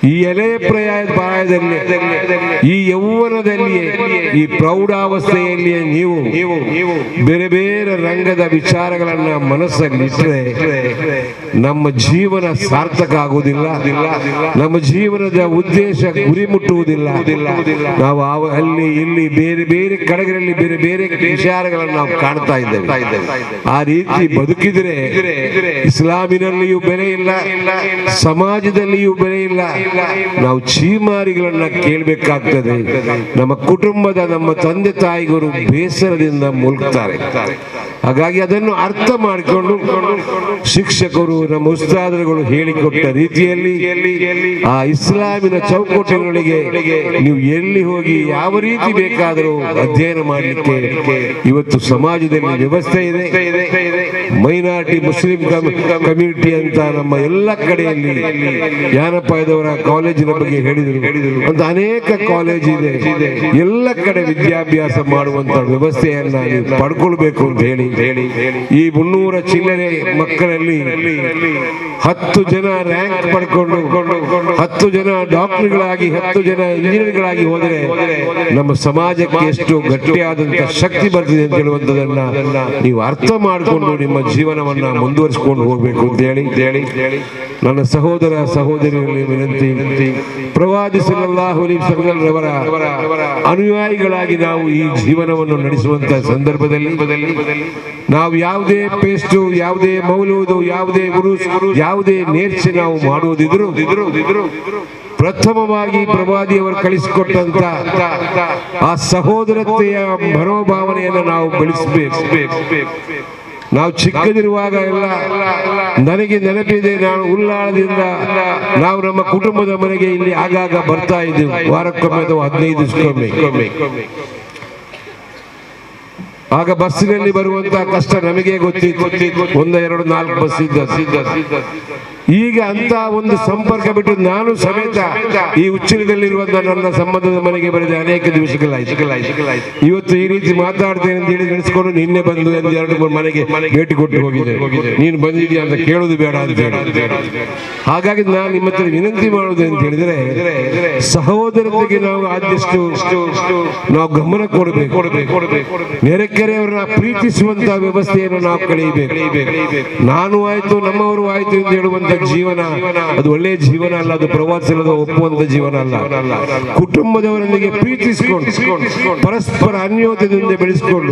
ಈ ಎಳೆಯ ಪ್ರಾಯದಲ್ಲಿ, ಈ ಯೌವನದಲ್ಲಿಯೇ, ಈ ಪ್ರೌಢಾವಸ್ಥೆಯಲ್ಲಿಯೇ ನೀವು ಬೇರೆ ಬೇರೆ ರಂಗದ ವಿಚಾರಗಳನ್ನ ಮನಸ್ಸಲ್ಲಿಟ್ಟರೆ ನಮ್ಮ ಜೀವನ ಸಾರ್ಥಕ ಆಗುವುದಿಲ್ಲ. ನಮ್ಮ ಜೀವನದ ಉದ್ದೇಶ ಗುರಿ ಮುಟ್ಟುವುದಿಲ್ಲ. ನಾವು ಅಲ್ಲಿ ಇಲ್ಲಿ ಬೇರೆ ಬೇರೆ ಕಡೆಗಳಲ್ಲಿ ಬೇರೆ ಬೇರೆ ವಿಚಾರಗಳನ್ನು ನಾವು ಕಾಣ್ತಾ ಇದ್ದೇವೆ. ಆ ರೀತಿ ಬದುಕಿದರೆ ಇಸ್ಲಾಮಿನಲ್ಲಿಯೂ ಬೆಲೆ ಇಲ್ಲ, ಸಮಾಜದಲ್ಲಿಯೂ ಬೆಲೆ ಇಲ್ಲ. ನಾವು ಚೀಮಾರಿಗಳನ್ನ ಕೇಳಬೇಕಾಗ್ತದೆ. ನಮ್ಮ ಕುಟುಂಬದ ನಮ್ಮ ತಂದೆ ತಾಯಿಗಳು ಬೇಸರದಿಂದ ಮುಳುಗ್ತಾರೆ. ಹಾಗಾಗಿ ಅದನ್ನು ಅರ್ಥ ಮಾಡಿಕೊಂಡು ಶಿಕ್ಷಕರು, ನಮ್ಮ ಉಸ್ತಾದರುಗಳು ಹೇಳಿಕೊಟ್ಟ ರೀತಿಯಲ್ಲಿ ಆ ಇಸ್ಲಾಮಿನ ಚೌಕಟ್ಟಿನೊಳಗೆ ನೀವು ಎಲ್ಲಿ ಹೋಗಿ ಯಾವ ರೀತಿ ಬೇಕಾದರೂ ಅಧ್ಯಯನ ಮಾಡಲಿಕ್ಕೆ ಇವತ್ತು ಸಮಾಜದಲ್ಲಿ ವ್ಯವಸ್ಥೆ ಇದೆ. ಮೈನಾರಿಟಿ ಮುಸ್ಲಿಂ ಕಮ್ಯುನಿಟಿ ಅಂತ ನಮ್ಮ ಎಲ್ಲ ಕಡೆಯಲ್ಲಿ ಯಾನಪಾಯದವರ ಕಾಲೇಜಿನ ಬಗ್ಗೆ ಹೇಳಿದರು ಅಂತ ಅನೇಕ ಕಾಲೇಜ್ ಇದೆ. ಎಲ್ಲ ಕಡೆ ವಿದ್ಯಾಭ್ಯಾಸ ಮಾಡುವಂತ ವ್ಯವಸ್ಥೆಯನ್ನ ನೀವು ಪಡ್ಕೊಳ್ಬೇಕು ಅಂತ ಹೇಳಿ ಈ 300 ಚಿಲ್ಲರೆ ಮಕ್ಕಳಲ್ಲಿ 10 ಜನ ರ್ಯಾಂಕ್ ಪಡ್ಕೊಂಡು 10 ಜನ ಡಾಕ್ಟರ್ಗಳಾಗಿ 10 ಜನ ಇಂಜಿನಿಯರ್ಗಳಾಗಿ ಹೋದರೆ ನಮ್ಮ ಸಮಾಜಕ್ಕೆ ಎಷ್ಟು ಗಟ್ಟಿಯಾದಂತಹ ಶಕ್ತಿ ಬರ್ತಿದೆ ಅಂತ ಹೇಳುವಂಥದ್ದನ್ನ ನೀವು ಅರ್ಥ ಮಾಡಿಕೊಂಡು ನಿಮ್ಮ ಜೀವನವನ್ನ ಮುಂದುವರಿಸಿಕೊಂಡು ಹೋಗ್ಬೇಕು ಅಂತ ಹೇಳಿ ನನ್ನ ಸಹೋದರ ಸಹೋದರಿಯಲ್ಲಿ ವಿನಂತಿ, ಪ್ರವಾದಿ ಸಲ್ಲಲ್ಲಾಹು ಅಲೈಹಿ ವಸಲ್ಲಂ ರವರ ಅನುಯಾಯಿಗಳಾಗಿ ನಾವು ಈ ಜೀವನವನ್ನು ನಡೆಸುವಂತಹ ಸಂದರ್ಭದಲ್ಲಿ ನಾವು ಯಾವುದೇ ಪೇಸ್ಟು, ಯಾವುದೇ ಮೌಲೂದು, ಯಾವುದೇ ಉರುಸ್, ಯಾವುದೇ ನೇರ್ಚೆ ನಾವು ಮಾಡುವುದಿದ್ರು ಪ್ರಥಮವಾಗಿ ಪ್ರವಾದಿಯವರು ಕಳಿಸಿಕೊಟ್ಟಂತ ಆ ಸಹೋದರತೆಯ ಮನೋಭಾವನೆಯನ್ನು ನಾವು ಬೆಳೆಸಬೇಕು. ನಾವು ಚಿಕ್ಕದಿರುವಾಗ ಎಲ್ಲ ನನಗೆ ನೆನಪಿದೆ, ನಾನು ಉಲ್ಲಾಳದಿಂದ ನಾವು ನಮ್ಮ ಕುಟುಂಬದ ಮನೆಗೆ ಇಲ್ಲಿ ಆಗಾಗ ಬರ್ತಾ ಇದ್ದೆವು, ವಾರಕ್ಕೊಮ್ಮೆ ಅಥವಾ 15 ದಿವಸಕ್ಕೊಮ್ಮೆ. ಆಗ ಬಸ್ಸಿನಲ್ಲಿ ಬರುವಂತಹ ಕಷ್ಟ ನಮಗೆ ಗೊತ್ತಿತ್ತು. 1, 2, 4 ಬಸ್ ಇದ್ದ. ಈಗ ಅಂತ ಒಂದು ಸಂಪರ್ಕ ಬಿಟ್ಟು ನಾನು ಸಮೇತ ಈ ಉಚ್ಚಿಲದಲ್ಲಿರುವಂತಹ ನನ್ನ ಸಂಬಂಧದ ಮನೆಗೆ ಬರೆದ ಅನೇಕ ದಿವಸಗಳಾಯ್ತು. ಇವತ್ತು ಈ ರೀತಿ ಮಾತಾಡ್ತೇನೆ ಅಂತ ಹೇಳಿ ನೆನೆಸ್ಕೊಂಡು ನಿನ್ನೆ ಬಂದು 2-3 ಮನೆಗೆ ಭೇಟಿ ಕೊಟ್ಟು ಹೋಗಿದೆ. ನೀನು ಬಂದಿದ್ಯಾ ಅಂತ ಕೇಳೋದು ಬೇಡ ಅಂತ ಹೇಳಿ. ಹಾಗಾಗಿ ನಾನು ನಿಮ್ಮ ಹತ್ರ ವಿನಂತಿ ಮಾಡುವುದು ಅಂತ ಹೇಳಿದ್ರೆ, ಸಹೋದರತೆಗೆ ನಾವು ಆದಷ್ಟು ನಾವು ಗಮನ ಕೊಡಬೇಕು. ನೆರೆಕೆರೆಯವರನ್ನ ಪ್ರೀತಿಸುವಂತಹ ವ್ಯವಸ್ಥೆಯನ್ನು ನಾವು ಕಳೆಯಬೇಕು. ನಾನು ಆಯ್ತು, ನಮ್ಮವರು ಆಯ್ತು ಎಂದು ಹೇಳುವಂತ ಜೀವನ ಅದು ಒಳ್ಳೆಯ ಜೀವನ ಅಲ್ಲ. ಅದು ಪ್ರವಾಸದ ಒಪ್ಪುವಂತ ಜೀವನ ಅಲ್ಲ. ಕುಟುಂಬದವರೊಂದಿಗೆ ಪ್ರೀತಿಸಿಕೊಂಡು ಪರಸ್ಪರ ಅನ್ಯೋನ್ಯದಿಂದ ಬೆಳೆಸಿಕೊಂಡು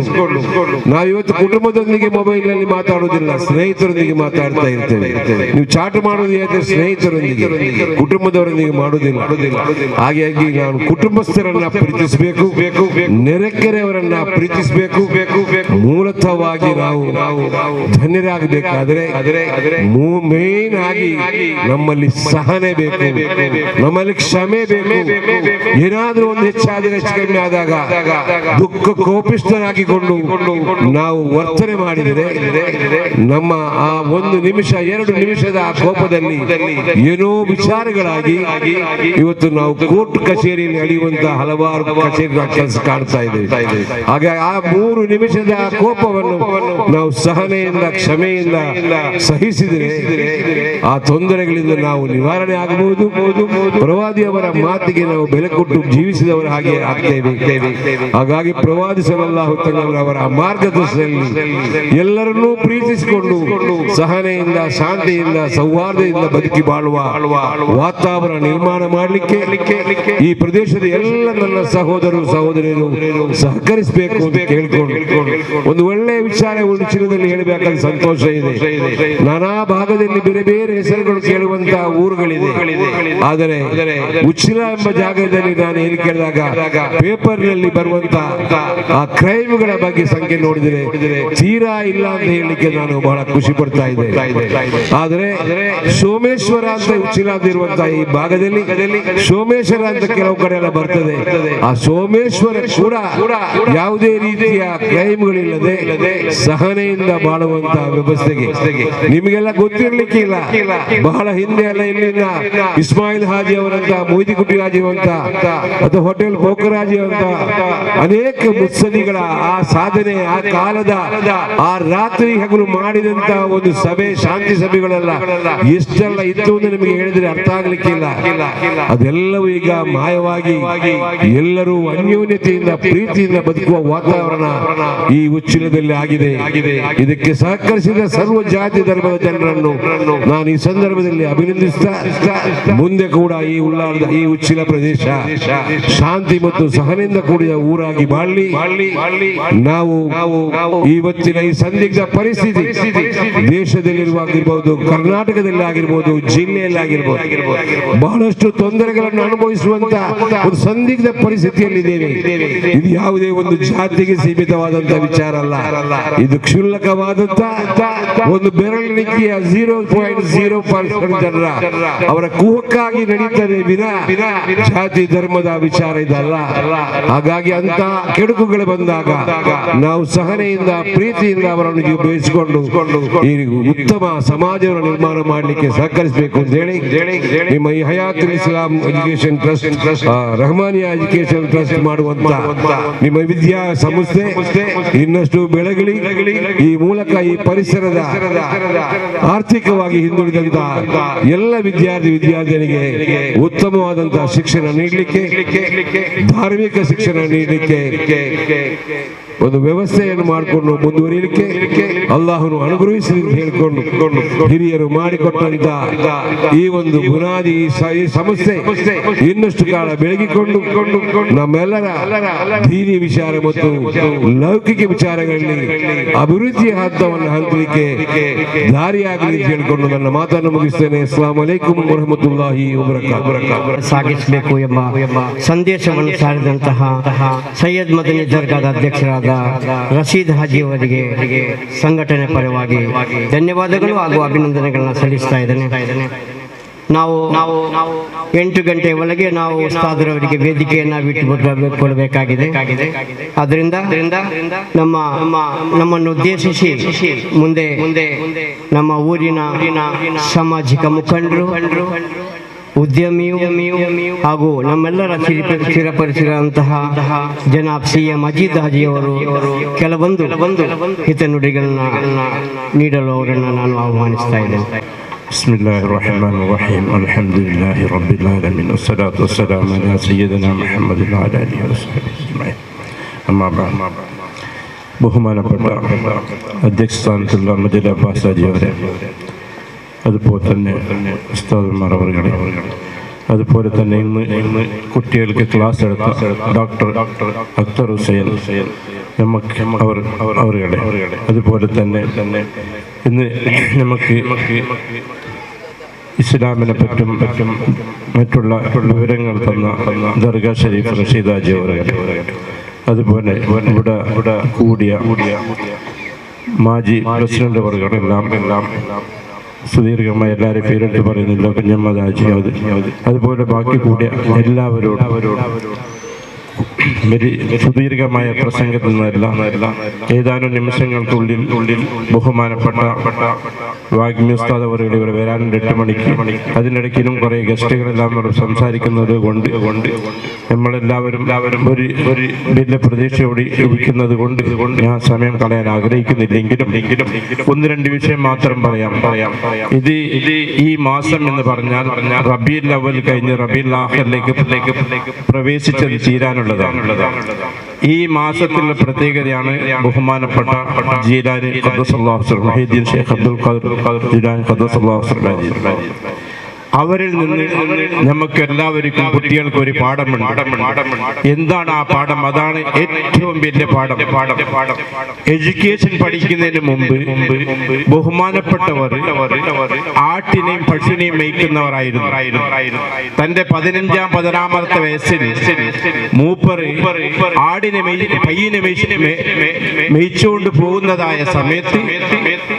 ನಾವಿವತ್ತು ಕುಟುಂಬದೊಂದಿಗೆ ಮೊಬೈಲ್ ನಲ್ಲಿ ಮಾತಾಡುವುದಿಲ್ಲ, ಸ್ನೇಹಿತರೊಂದಿಗೆ ಮಾತಾಡ್ತಾ ಇರ್ತೇವೆ. ನೀವು ಚಾಟ್ ಮಾಡೋದು ಸ್ನೇಹಿತರೊಂದಿಗೆ, ಕುಟುಂಬದವರೊಂದಿಗೆ ಮಾಡುವುದಿಲ್ಲ. ಹಾಗಾಗಿ ನಾನು ಕುಟುಂಬಸ್ಥರನ್ನ ಪ್ರೀತಿಸಬೇಕು, ನೆರೆಕೆರೆಯವರನ್ನ ಪ್ರೀತಿಸಬೇಕು. ಮೂಲತಃವಾಗಿ ನಾವು ಧನ್ಯರಾಗಬೇಕಾದ್ರೆ ಮೇನ್ ಆಗಿ ನಮ್ಮಲ್ಲಿ ಸಹನೆ ಬೇಕು, ನಮ್ಮಲ್ಲಿ ಕ್ಷಮೆ ಬೇಕು. ಏನಾದ್ರೂ ಒಂದು ಹೆಚ್ಚಾದರೆ ಕಡಿಮೆ ಆದಾಗ ದುಃಖ ಕೋಪಿಷ್ಠರಾಗಿಕೊಂಡು ನಾವು ವರ್ತನೆ ಮಾಡಿದರೆ ನಮ್ಮ ಆ 1 ನಿಮಿಷ 2 ನಿಮಿಷದ ಆ ಕೋಪದಲ್ಲಿ ಏನೋ ವಿಚಾರಗಳಾಗಿ ಇವತ್ತು ನಾವು ಕೋರ್ಟ್ ಕಚೇರಿಯಲ್ಲಿ ನಡೆಯುವಂತಹ ಹಲವಾರು ಕಚೇರಿ ಕೆಲಸ ಕಾಣ್ತಾ ಇದ್ದೇವೆ. ಹಾಗೆ ಆ 3 ನಿಮಿಷದ ಕೋಪವನ್ನು ನಾವು ಸಹನೆಯಿಂದ ಕ್ಷಮೆಯಿಂದ ಸಹಿಸಿದರೆ ಆ ತೊಂದರೆಗಳಿಂದ ನಾವು ನಿವಾರಣೆ ಆಗಬಹುದು. ಪ್ರವಾದಿಯವರ ಮಾತಿಗೆ ನಾವು ಬೆಲೆ ಕೊಟ್ಟು ಜೀವಿಸಿದವರ ಹಾಗೆ ಆಗ್ತೇವೆ. ಹಾಗಾಗಿ ಪ್ರವಾದಿ ಸಲ್ಲಲ್ಲಾಹು ಅಲೈಹಿ ವಸಲ್ಲಂ ಅವರ ಮಾರ್ಗದರ್ಶನದಲ್ಲಿ ಎಲ್ಲರನ್ನೂ ಪ್ರೀತಿಸಿಕೊಂಡು ಸಹನೆಯಿಂದ ಶಾಂತಿಯಿಂದ ಸೌಹಾರ್ದದಿಂದ ಬದುಕಿ ಬಾಳುವ ವಾತಾವರಣ ನಿರ್ಮಾಣ ಮಾಡಲಿಕ್ಕೆ ಈ ಪ್ರದೇಶದ ಎಲ್ಲ ನನ್ನ ಸಹೋದರಿಯರು ಸಹಕರಿಸಬೇಕು ಅಂತ ಕೇಳಿಕೊಂಡು ಒಂದು ಒಳ್ಳೆಯ ವಿಚಾರ ಉಳಿಚಿರದಲ್ಲಿ ಹೇಳಬೇಕಾದ ಸಂತೋಷ ಇದೆ. ನಾನಾ ಭಾಗದಲ್ಲಿ ಬೇರೆ ಬೇರೆ ಹೆಸರುಗಳು ಕೇಳುವಂತಹ ಊರುಗಳಿದೆ. ಆದರೆ ಉಚ್ಚಿಲ ಎಂಬ ಜಾಗದಲ್ಲಿ ನಾನು ಏನು ಕೇಳಿದಾಗ ಪೇಪರ್ ನಲ್ಲಿ ಬರುವಂತಹ ಆ ಕ್ರೈಮ್ಗಳ ಬಗ್ಗೆ ಸಂಖ್ಯೆ ನೋಡಿದರೆ ತೀರಾ ಇಲ್ಲ ಅಂತ ಹೇಳಲಿಕ್ಕೆ ನಾನು ಬಹಳ ಖುಷಿ ಪಡ್ತಾ ಇದ್ದೆ. ಆದರೆ ಸೋಮೇಶ್ವರ ಅಂತ ಉಚ್ಚಿಲಾದಿರುವಂತಹ ಈ ಭಾಗದಲ್ಲಿ ಸೋಮೇಶ್ವರ ಅಂತ ಕೆಲವು ಕಡೆ ಎಲ್ಲ ಬರ್ತದೆ. ಆ ಸೋಮೇಶ್ವರ ಕೂಡ ಯಾವುದೇ ರೀತಿಯ ಕ್ರೈಮ್ಗಳಿಲ್ಲದೆ ಸಹನೆಯಿಂದ ಬಾಳುವಂತಹ ವ್ಯವಸ್ಥೆಗೆ ನಿಮಗೆಲ್ಲ ಗೊತ್ತಿರ್ಲಿಕ್ಕೆ ಇಲ್ಲ. ಬಹಳ ಹಿಂದೆ ಎಲ್ಲ ಇಲ್ಲಿನ ಇಸ್ಮಾಯಿಲ್ ಹಾಜಿ ಅವರಂತ ಮೊಯ್ದಿಕುಟಿ ಹಾಜಿ ಅಂತ ಅಥವಾ ಹೋಟೆಲ್ ಬೋಕರಾಜಿ ಅಂತ ಅನೇಕ ಮುತ್ಸದಿಗಳ ಆ ಸಾಧನೆ ಆ ಕಾಲದ ಆ ರಾತ್ರಿ ಹಗಲು ಮಾಡಿದಂತ ಒಂದು ಸಭೆ ಶಾಂತಿ ಸಭೆಗಳೆಲ್ಲ ಎಷ್ಟೆಲ್ಲ ಇತ್ತು ಅಂತ ನಿಮಗೆ ಹೇಳಿದ್ರೆ ಅರ್ಥ ಆಗ್ಲಿಕ್ಕಿಲ್ಲ. ಅದೆಲ್ಲವೂ ಈಗ ಮಾಯವಾಗಿ ಎಲ್ಲರೂ ಅನ್ಯೋನ್ಯತೆಯಿಂದ ಪ್ರೀತಿಯಿಂದ ಬದುಕುವ ವಾತಾವರಣ ಈ ಉಚ್ಚಿಲದಲ್ಲಿ ಆಗಿದೆ. ಇದಕ್ಕೆ ಸಹಕರಿಸಿದ ಸರ್ವ ಜಾತಿ ಧರ್ಮದ ಜನರನ್ನು ನಾನು ಈ ಸಂದರ್ಭದಲ್ಲಿ ಅಭಿನಂದಿಸ್ತಾ ಮುಂದೆ ಕೂಡ ಈ ಉಚ್ಚಿಲ ಪ್ರದೇಶ ಶಾಂತಿ ಮತ್ತು ಸಹನೆಯಿಂದ ಕೂಡಿದ ಊರಾಗಿ ಬಾಳ್ಲಿ. ನಾವು ಇವತ್ತಿನ ಈ ಸಂದಿಗ್ಧ ಪರಿಸ್ಥಿತಿ ದೇಶದಲ್ಲಿರುವಾಗಿರ್ಬೋದು, ಕರ್ನಾಟಕದಲ್ಲಿ ಆಗಿರ್ಬೋದು, ಜಿಲ್ಲೆಯಲ್ಲಿ ಆಗಿರ್ಬೋದು, ಬಹಳಷ್ಟು ತೊಂದರೆಗಳನ್ನು ಅನುಭವಿಸುವಂತ ಒಂದು ಸಂದಿಗ್ಧ ಪರಿಸ್ಥಿತಿಯಲ್ಲಿದ್ದೇವೆ. ಇದು ಯಾವುದೇ ಒಂದು ಜಾತಿಗೆ ಸೀಮಿತವಾದಂತಹ ವಿಚಾರ ಅಲ್ಲ. ಇದು ಕ್ಷುಲ್ಲಕವಾದಂತ ಒಂದು ಬೆರಳಿಕೆಯ 0.0% ಜನರ ಅವರ ಕುಹಕ್ಕಾಗಿ ನಡೀತದೆ ವಿನ ಜಾತಿ ಧರ್ಮದ ವಿಚಾರ ಇದಲ್ಲ. ಹಾಗಾಗಿ ಅಂತ ಕೆಡುಕುಗಳು ಬಂದಾಗ ನಾವು ಸಹನೆಯಿಂದ ಪ್ರೀತಿಯಿಂದ ಅವರನ್ನು ಬೇಯಿಸಿಕೊಂಡು ಈ ಉತ್ತಮ ಸಮಾಜವನ್ನು ನಿರ್ಮಾಣ ಮಾಡಲಿಕ್ಕೆ ಸಹಕರಿಸಬೇಕು ಅಂತ ಹೇಳಿ ನಿಮ್ಮ ಈ ಹಯಾತ್ ಇಸ್ಲಾಂ ಎಜುಕೇಶನ್ ಟ್ರಸ್ಟ್ ರಹಮಾನಿಯಾ ಎಜುಕೇಶನ್ ಟ್ರಸ್ಟ್ ಮಾಡುವಂತ ನಿಮ್ಮ ವಿದ್ಯಾ ಸಂಸ್ಥೆ ಇನ್ನಷ್ಟು ಬೆಳಗಲಿ. ಈ ಮೂಲಕ ಈ ಪರಿಸರದ ಆರ್ಥಿಕವಾಗಿ ಹಿಂದುಳಿದಂತ ಎಲ್ಲ ವಿದ್ಯಾರ್ಥಿನಿಗೆ ಉತ್ತಮವಾದಂತಹ ಶಿಕ್ಷಣ ನೀಡಲಿಕ್ಕೆ, ಧಾರ್ಮಿಕ ಶಿಕ್ಷಣ ನೀಡಲಿಕ್ಕೆ ಒಂದು ವ್ಯವಸ್ಥೆಯನ್ನು ಮಾಡಿಕೊಂಡು ಮುಂದುವರಿಯಲಿಕ್ಕೆ ಅಲ್ಲಾಹನು ಅನುಗ್ರಹಿಸಿ ಹೇಳಿಕೊಂಡು ಹಿರಿಯರು ಮಾಡಿಕೊಟ್ಟಂತ ಈ ಒಂದು ಬುನಾದಿ ಈ ಸಂಸ್ಥೆ ಇನ್ನಷ್ಟು ಕಾಲ ಬೆಳಗಿಕೊಂಡು ನಮ್ಮೆಲ್ಲರ ದೀನಿ ವಿಚಾರ ಮತ್ತು ಲೌಕಿಕ ವಿಚಾರಗಳಲ್ಲಿ ಅಭಿವೃದ್ಧಿಯ ಹಂತವನ್ನು ಹಂತಲಿಕ್ಕೆ ದಾರಿಯಾಗಲಿ ಅಂತ ಹೇಳಿಕೊಂಡು ನನ್ನ ಮಾತನ್ನು ಮುಗಿಸ್ತೇನೆ. ಅಸ್ಸಲಾಮು ಅಲೈಕುಂ ವರಹಮತುಲ್ಲಾಹಿ ವಬರಕಾತುಹು. ಸಾಗಿಸಬೇಕು ಎಂಬ ಸಂದೇಶವನ್ನು ಸಾರಿದಂತಹ ಸೈಯದ್ ಮದನಿ ದರ್ಗಾದ ಅಧ್ಯಕ್ಷರಾದ ರಶೀದ್ ಹಾಜಿ ಅವರಿಗೆ ಸಂಘಟನೆ ಪರವಾಗಿ ಧನ್ಯವಾದಗಳು ಹಾಗೂ ಅಭಿನಂದನೆಗಳನ್ನ ಸಲ್ಲಿಸ್ತಾ ಇದ್ದೇನೆ. ನಾವು 8 ಗಂಟೆ ಒಳಗೆ ನಾವು ಉಸ್ತಾದರವರಿಗೆ ವೇದಿಕೆಯನ್ನ ಬಿಟ್ಟು ಕೊಡಬೇಕಾಗಿದೆ. ಅದರಿಂದ ನಮ್ಮನ್ನು ಉದ್ದೇಶಿಸಿ ಮುಂದೆ ನಮ್ಮ ಊರಿನ ಸಾಮಾಜಿಕ ಮುಖಂಡರು, ಉದ್ಯಮಿಯು ಹಾಗೂ ನಮ್ಮೆಲ್ಲರ ಚಿರಪರಿಚಿದಂತಹ ಜನಾಬ್ CM ಅಜೀದ್ ಹಾಜಿಯವರು ಕೆಲವೊಂದು ಹಿತನುಡಿಗಳನ್ನ ನೀಡಲು ಅವರನ್ನು ನಾನು ಆಹ್ವಾನಿಸ್ತಾ ಇದ್ದೇನೆ. بسم الله الرحمن الرحيم الحمد لله رب العالمين والصلاة والسلام على سيدنا محمد وعلى آله وصحبه أجمعين. أما بعد ബഹുമാനപ്പെട്ട അധ്യക്ഷ സ്ഥാനത്തുള്ള മജീദ് അബ്ബാസ് ഹാജി അവരെ, അതുപോലെ തന്നെ ഉസ്താദുമാർ അവരുടെ, അതുപോലെ തന്നെ ഇന്ന് കുട്ടികൾക്ക് ക്ലാസ് എടുത്ത ഡോക്ടർ അക്തർ ഹുസൈൻ അവരുടെ, അതുപോലെ തന്നെ ഇന്ന് നമുക്ക് ഇസ്ലാമിനെ പറ്റും മറ്റുള്ള വിവരങ്ങൾ തന്ന ദർഗാ ഷരീഫ് റഷീദ് ഹാജി അവരുടെ, അതുപോലെ ഇവിടെ കൂടിയ മാജി പ്രസിഡന്റ് അവരുടെല്ലാം സുദീർഘമായി എല്ലാവരും പേരെടുത്ത് പറയുന്നില്ല, കുഞ്ഞമ്മദ് ഹാജി, അതുപോലെ ബാക്കി കൂടിയ എല്ലാവരോടും സുദീർഘമായ പ്രസംഗത്തിൽ നിന്നല്ല ഏതാനും നിമിഷങ്ങൾക്കുള്ളിൽ ബഹുമാനപ്പെട്ട വാഗ്മി ഉസ്താദ് അവരുടെ ഇവിടെ വരാനുണ്ട് 8 മണിക്ക്. അതിനിടയ്ക്കിലും കുറേ ഗസ്റ്റുകളെല്ലാം ഇവിടെ സംസാരിക്കുന്നത് കൊണ്ട് നമ്മളെല്ലാവരും ഒരു വലിയ പ്രതീക്ഷയോടെ ഇരിക്കുന്നത് കൊണ്ട് ഞാൻ സമയം കളയാൻ ആഗ്രഹിക്കുന്നില്ലെങ്കിലും 1-2 വിഷയം മാത്രം പറയാം. ഇത് ഈ മാസം എന്ന് പറഞ്ഞാൽ റബീഉൽ അവ്വൽ കഴിഞ്ഞ് റബീഉൽ ആഖിറിലേക്ക് പ്രവേശിച്ചത് തീരാനുള്ളതാണ്. ഈ മാസത്തിലുള്ള പ്രത്യേകതയാണ് ബഹുമാനപ്പെട്ട ജീലാനി ഖദ്ദസല്ലാഹു സിർറഹു മുഹീദ്ദീൻ ശൈഖ് അബ്ദുൽ ഖാദിർ ജീലാനി ഖദ്ദസല്ലാഹു സിർറഹു അവരിൽ നിന്ന് നമുക്ക് എല്ലാവർക്കും കുട്ടികൾക്ക് ഒരു പാഠമുണ്ട്. എന്താണ് ആ പാഠം? അതാണ് ഏറ്റവും വലിയ പാഠം. എഡ്യൂക്കേഷൻ പഠിക്കുന്നതിന് മുമ്പ് ബഹുമാനപ്പെട്ടവർ ആട്ടിനെയും പശുവിനെയും മേയ്ക്കുന്നവരായിരുന്നു. തന്റെ 15-16 വയസ്സിൽ മൂപ്പർ ആടിനെ പയ്യനെ മേയിച്ചുകൊണ്ട് പോകുന്നതായ സമയത്ത്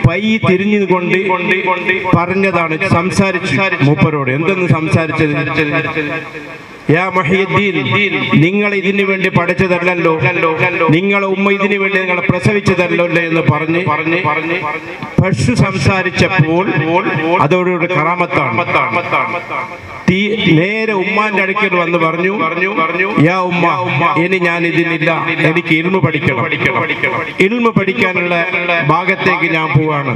പയ്യ് തിരിഞ്ഞുകൊണ്ട് പറഞ്ഞതാണ്, സംസാരിച്ചു മൂപ്പരോട്. എന്തെന്ന് സംസാരിച്ചത്? യാ മുഹയ്യിദ്ദീൻ, നിങ്ങൾ ഇതിനു വേണ്ടി പഠിച്ചതല്ലോ, നിങ്ങളെ ഉമ്മ ഇതിനു വേണ്ടി നിങ്ങളെ പ്രസവിച്ചതല്ലോ എന്ന് പറഞ്ഞ് പശു സംസാരിച്ചപ്പോൾ അതോടുകൂടി കറാമത്താണ്. നേരെ ഉമ്മാന്റെ അടുക്കൽ വന്ന് പറഞ്ഞു, യാ ഉമ്മ, ഇനി ഞാൻ ഇതിനില്ല, എനിക്ക് ഇൽമു പഠിക്കണം. ഇൽമു പഠിക്കാനുള്ള ഭാഗത്തേക്ക് ഞാൻ പോവാണ്.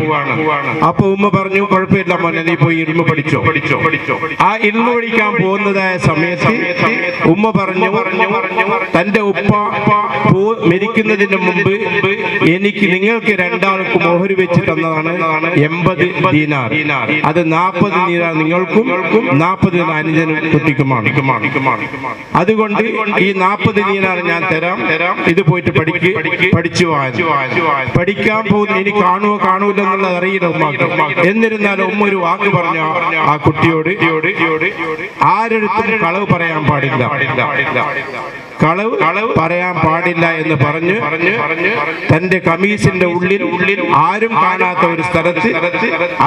അപ്പൊ ഉമ്മ പറഞ്ഞു, കുഴപ്പമില്ല മോനെ, നീ പോയി ഇൽമു പഠിച്ചോ. ആ ഇൽമു പഠിക്കാൻ പോകുന്നതായ സമയത്ത് ഉമ്മ പറഞ്ഞു, തന്റെ ഉപ്പ മരിക്കുന്നതിന് മുമ്പ് എനിക്ക് നിങ്ങൾക്ക് രണ്ടാൾക്കും ഓഹരി വെച്ച് തന്നതാണ് 80 ദീനാർ. അത് 40 ദീനാർ നിങ്ങൾക്കും 40 അനുജനും കുട്ടിക്കുമാണ്. അതുകൊണ്ട് ഈ 40 ദീനാർ ഞാൻ തരാം, ഇത് പോയിട്ട് പഠിച്ചു പഠിക്കാൻ പോകുന്ന ഇനി കാണൂല എന്നുള്ളത് അറിയില്ല ഉമ്മാക്ക്. എന്നിരുന്നാലും ഉമ്മ ഒരു വാക്ക് പറഞ്ഞു ആ കുട്ടിയോട്, ആരെടുത്തും കളവ് പറയാൻ പാടില്ല, കളവ് പറയാൻ പാടില്ല എന്ന് പറഞ്ഞു തന്റെ കമീസിന്റെ ഉള്ളിൽ ആരും കാണാത്ത ഒരു സ്ഥലത്ത്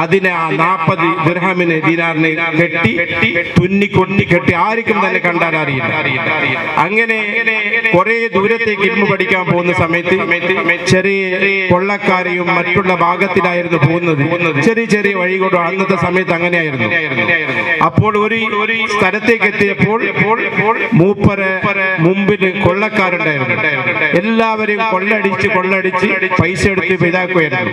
അതിനെ ആ 40 ദിർഹമിനെ ദീനാറിനെ കെട്ടി ആർക്കും തന്നെ കണ്ടാൽ അറിയില്ല. അങ്ങനെ കുറെ ദൂരത്തേക്ക് ഇൽമു പഠിക്കാൻ പോകുന്ന സമയത്ത് ചെറിയ കൊള്ളക്കാരെയും മറ്റുള്ള ഭാഗത്തിലായിരുന്നു പോകുന്നത്. ചെറിയ വഴി കൊണ്ട് അന്നത്തെ സമയത്ത് അങ്ങനെയായിരുന്നു. അപ്പോൾ ഒരു സ്ഥലത്തേക്ക് എത്തിയപ്പോൾ മൂപ്പരെ മുമ്പിൽ കൊള്ളക്കാരുണ്ടായിരുന്നു. എല്ലാവരെയും കൊള്ളടിച്ച് പൈസ എടുത്ത് ഇതാക്കുമായിരുന്നു.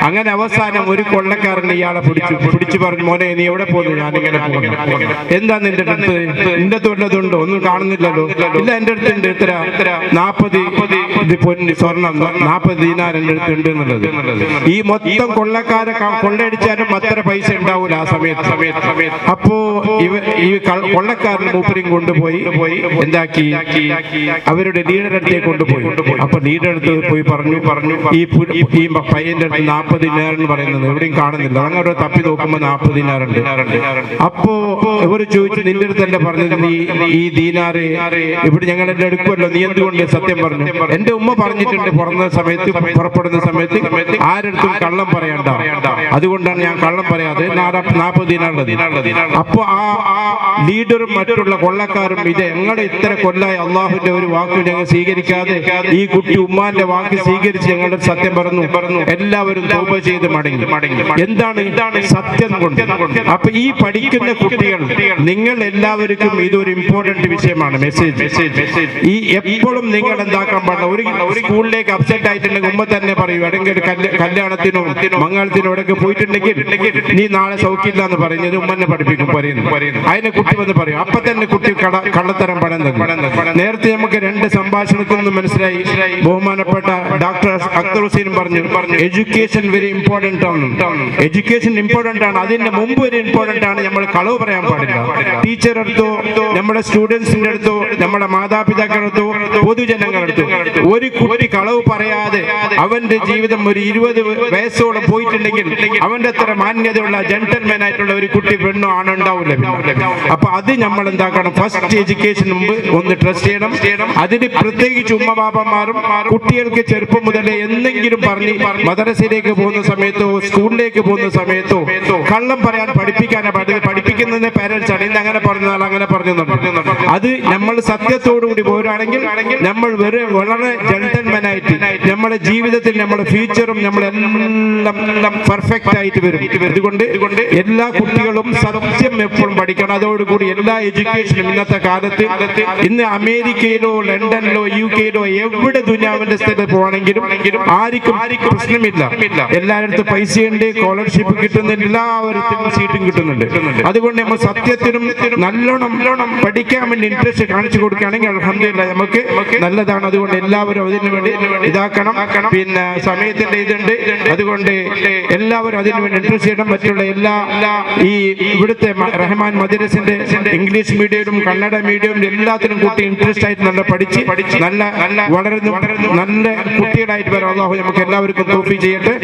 അങ്ങനെ അവസാനം ഒരു കൊള്ളക്കാരൻ ഇയാളെ പിടിച്ചു പറഞ്ഞു, മോനെ നീ എവിടെ പോകുന്നു? ഞാനിങ്ങനെ പോകുന്നു. എന്താ നിന്റെ അടുത്ത്? നിന്റെ തൊല്ലതുണ്ടോ? ഒന്നും കാണുന്നില്ലല്ലോ. ഇല്ല, എന്റെ അടുത്തുണ്ട്. ഇത്ര 40 പൊന്ന് സ്വർണം 40 ദീനാർ എന്റെ അടുത്ത് ഉണ്ട് എന്നുള്ളത്. ഈ മൊത്തം കൊള്ളക്കാരെ കൊള്ളയടിച്ചാലും അത്ര പൈസ ഉണ്ടാവൂല ആ സമയത്ത്. അപ്പോ ഈ കൊള്ളക്കാരൻ മൂപ്പരും കൊണ്ടുപോയി എന്താക്കി, അവരുടെ ലീഡർ അടുത്തേക്ക് കൊണ്ടുപോയി. അപ്പൊ ലീഡർ അടുത്ത് പോയി പറഞ്ഞു, ഈ പയ്യന്റെ അടുത്ത് 40 ദിനാർ എന്ന് പറയുന്നത് എവിടെയും കാണുന്നില്ല. അങ്ങനെ തപ്പി നോക്കുമ്പോ 40 ദിനാർ ഉണ്ട്. അപ്പോ ഇവർ ചോദിച്ചു, നിന്റെ അടുത്തല്ല പറഞ്ഞത് നീ ഈ ദീനാറ് ഇവിടെ ഞങ്ങളുടെ എടുക്കുമല്ലോ, നീ എന്തുകൊണ്ട് സത്യം പറഞ്ഞു? എന്റെ ഉമ്മ പറഞ്ഞിട്ടുണ്ട് പുറപ്പെടുന്ന സമയത്ത് ആരടുത്തും കള്ളം പറയണ്ട, അതുകൊണ്ടാണ് ഞാൻ കള്ളം പറയാതെ 40 ദിനാറുള്ളത്. അപ്പൊ ആ ലീഡറും മറ്റുള്ള കൊള്ളക്കാരും ഇത് ഞങ്ങളുടെ ഇത്ര കൊല്ലായി അള്ളാഹുവിന്റെ ഒരു വാക്ക് ഞങ്ങൾ സ്വീകരിക്കാതെ ഈ കുട്ടി ഉമ്മാന്റെ വാക്ക് സ്വീകരിച്ച് ഞങ്ങളുടെ സത്യം പറഞ്ഞു. എല്ലാവരും തൗബ ചെയ്ത് മടങ്ങി. എന്താണ് സത്യം കൊണ്ട്. അപ്പൊ ഈ പഠിക്കുന്ന കുട്ടികൾ, നിങ്ങൾ എല്ലാവർക്കും ഇതൊരു ഇമ്പോർട്ടന്റ് വിഷയമാണ്. മെസ്സേജ് ഈ എപ്പോഴും നിങ്ങൾ എന്താക്കാൻ പാടില്ല. ഒരു സ്കൂളിലേക്ക് അപ്സെറ്റ് ആയിട്ടുണ്ടെങ്കിൽ ഉമ്മ തന്നെ പറയൂ, എവിടെയെങ്കിലും കല്യാണത്തിനോ മംഗളത്തിനോ എവിടെയൊക്കെ പോയിട്ടുണ്ടെങ്കിൽ നീ നാളെ സൗഖ്യമില്ല എന്ന് പറയുന്നത് ഉമ്മനെ പഠിപ്പിക്കും പറയുന്നു. അതിനെ കുട്ടി വന്ന് പറയും. അപ്പൊ തന്നെ കുട്ടി കള്ളത്തരം പടം. നേരത്തെ നമുക്ക് 2 സംഭാഷണത്തിൽ നിന്ന് മനസ്സിലായി. ബഹുമാനപ്പെട്ട ഡോക്ടർ അക്തർ ഹുസൈൻ പറഞ്ഞു, എഡ്യൂക്കേഷൻ വെരി ഇമ്പോർട്ടന്റ് ആണ്. എഡ്യൂക്കേഷൻ ഇമ്പോർട്ടന്റ് ആണ്. അതിന്റെ മുമ്പ് ഒരു ഇമ്പോർട്ടന്റ് ആണ്. നമ്മൾ കളവ് പറയാൻ പാടില്ല. ടീച്ചർ അടുത്തോ, നമ്മുടെ സ്റ്റുഡൻസിന്റെ അടുത്തോ, നമ്മുടെ മാതാപിതാക്കളടുത്തോ, പൊതുജനങ്ങളടുത്തോ ഒരു കുട്ടി കളവ് പറയാതെ അവന്റെ ജീവിതം ഒരു 20 വയസ്സോളം പോയിട്ടുണ്ടെങ്കിൽ അവന്റെ അത്ര മാന്യതയുള്ള ജെന്റൽമാൻ ആയിട്ടുള്ള ഒരു കുട്ടി പെണ്ണോ ആണോ ഉണ്ടാവില്ല. അപ്പൊ അത് നമ്മൾ എന്താക്കണം, ഫസ്റ്റ് എഡ്യൂക്കേഷൻ മുമ്പ് ഒന്ന് ട്രസ്റ്റ് ചെയ്യണം. അതിന് പ്രത്യേകിച്ച് ഉമ്മബാപ്പന്മാരും കുട്ടികൾക്ക് ചെറുപ്പം മുതലേ എന്തെങ്കിലും പറഞ്ഞ് മദ്രസയിലേക്ക് പോകുന്ന സമയത്തോ സ്കൂളിലേക്ക് പോകുന്ന സമയത്തോ കള്ളം പറയാൻ പഠിപ്പിക്കുന്നതിന്റെ പാരന്റ്സ് ആണ്. ഇന്ന് അങ്ങനെ പറഞ്ഞാൽ അങ്ങനെ പറഞ്ഞു. അത് നമ്മൾ സത്യത്തോടുകൂടി പോരാണെങ്കിൽ നമ്മൾ വളരെ ജെന്റൽമാനായിട്ട് നമ്മുടെ ജീവിതത്തിൽ നമ്മുടെ ഫ്യൂച്ചറും നമ്മളെല്ലാം പെർഫെക്റ്റ് ആയിട്ട് വരും. അതുകൊണ്ട് എല്ലാ കുട്ടികളും സത്യം എപ്പോഴും പഠിക്കണം. അതോടുകൂടി എല്ലാ എഡ്യൂക്കേഷനും ഇന്നത്തെ കാലത്ത് ഇന്ന് അമേരിക്കയിലോ ലണ്ടനിലോ UK-ലോ എവിടെ ദുനിയാവിന്റെ സ്ഥലത്ത് പോവാണെങ്കിലും ആർക്കും പ്രശ്നമില്ല. എല്ലായിടത്തും പൈസയുണ്ട്, സ്കോളർഷിപ്പ് കിട്ടുന്നുണ്ട്, എല്ലാവർക്കും സീറ്റും കിട്ടുന്നുണ്ട്. അതുകൊണ്ട് നമ്മൾ സത്യത്തിനും നല്ലോണം പഠിക്കാൻ വേണ്ടി ഇൻട്രസ്റ്റ് കാണിച്ചു കൊടുക്കുകയാണെങ്കിൽ അൽഹംദുലില്ലാഹ് നമുക്ക് നല്ലതാണ്. അതുകൊണ്ട് എല്ലാവരും അതിനു വേണ്ടി ഇതാക്കണം. പിന്നെ സമയത്തിന്റെ ഇതുണ്ട്, അതുകൊണ്ട് എല്ലാവരും അതിനു വേണ്ടി ഇൻട്രസ്റ്റ് ചെയ്യണം. മറ്റുള്ള എല്ലാ ഈ ഇവിടുത്തെ റഹ്മാൻ മദ്രസിന്റെ ഇംഗ്ലീഷ് മീഡിയവും കന്നഡ മീഡിയവും എല്ലാത്തിനും കുട്ടി ഇൻട്രസ്റ്റ് ആയിട്ട് നല്ല പഠിച്ച് നല്ല വളരുന്നു നല്ല കുട്ടികളായിട്ട് വരാം. അല്ലാഹു നമുക്ക് എല്ലാവർക്കും തൗഫീഖ് ചെയ്യട്ടെ.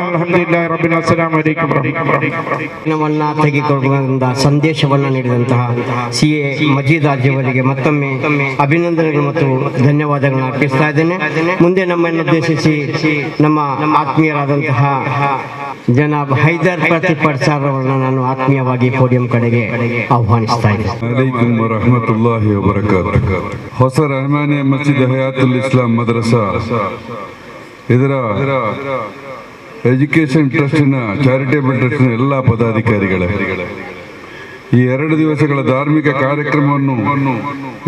ಅಲ್ಹಮ್ದುಲಿಲ್ಲಾಹಿ ರಬ್ಬಿಲ್ ಅಸ್ಸಲಾಮು ಅಲೈಕುಂ ವರಹಮತುಲ್ಲಾಹಿ ತೆಗೆದುಕೊಳ್ಳುವಂತ ಸಂದೇಶವನ್ನು ನೀಡಿದಂತಹ CA ಮಜೀದ್ ಹಾಜಿ ಅವರಿಗೆ ಮತ್ತೊಮ್ಮೆ ಅಭಿನಂದನೆಗಳು ಮತ್ತು ಧನ್ಯವಾದಗಳನ್ನು ಅರ್ಪಿಸ್ತಾ ಇದ್ದೇನೆ. ಮುಂದೆ ನಮ್ಮನ್ನು ಉದ್ದೇಶಿಸಿ ನಮ್ಮ ಆತ್ಮೀಯರಾದಂತಹ ಜನಾಬ್ ಹೈದರ್ ಪ್ರತಿಪಡ್ ಸರ್ ಅವರನ್ನು ನಾನು ಆತ್ಮೀಯವಾಗಿ ಪೋಡಿಯಂ ಕಡೆಗೆ ಆಹ್ವಾನಿಸ್ತಾ ಇದ್ದೇನೆ. ಅಲೈಕುಂ ವರಹಮತುಲ್ಲಾಹಿ ವಬರಕಾತುಹು. ಹೊಸ ರಹಮಾನಿಯಾ ಮಸ್ಜಿದ್ ಹಯಾತುಲ್ ಇಸ್ಲಾಂ ಮದ್ರಸಾ ಇದರ ಎಜುಕೇಶನ್ ಟ್ರಸ್ಟಿನ ಚಾರಿಟೇಬಲ್ ಟ್ರಸ್ಟ್ನ ಎಲ್ಲ ಪದಾಧಿಕಾರಿಗಳೇ, ಈ 2 ದಿವಸಗಳ ಧಾರ್ಮಿಕ ಕಾರ್ಯಕ್ರಮವನ್ನು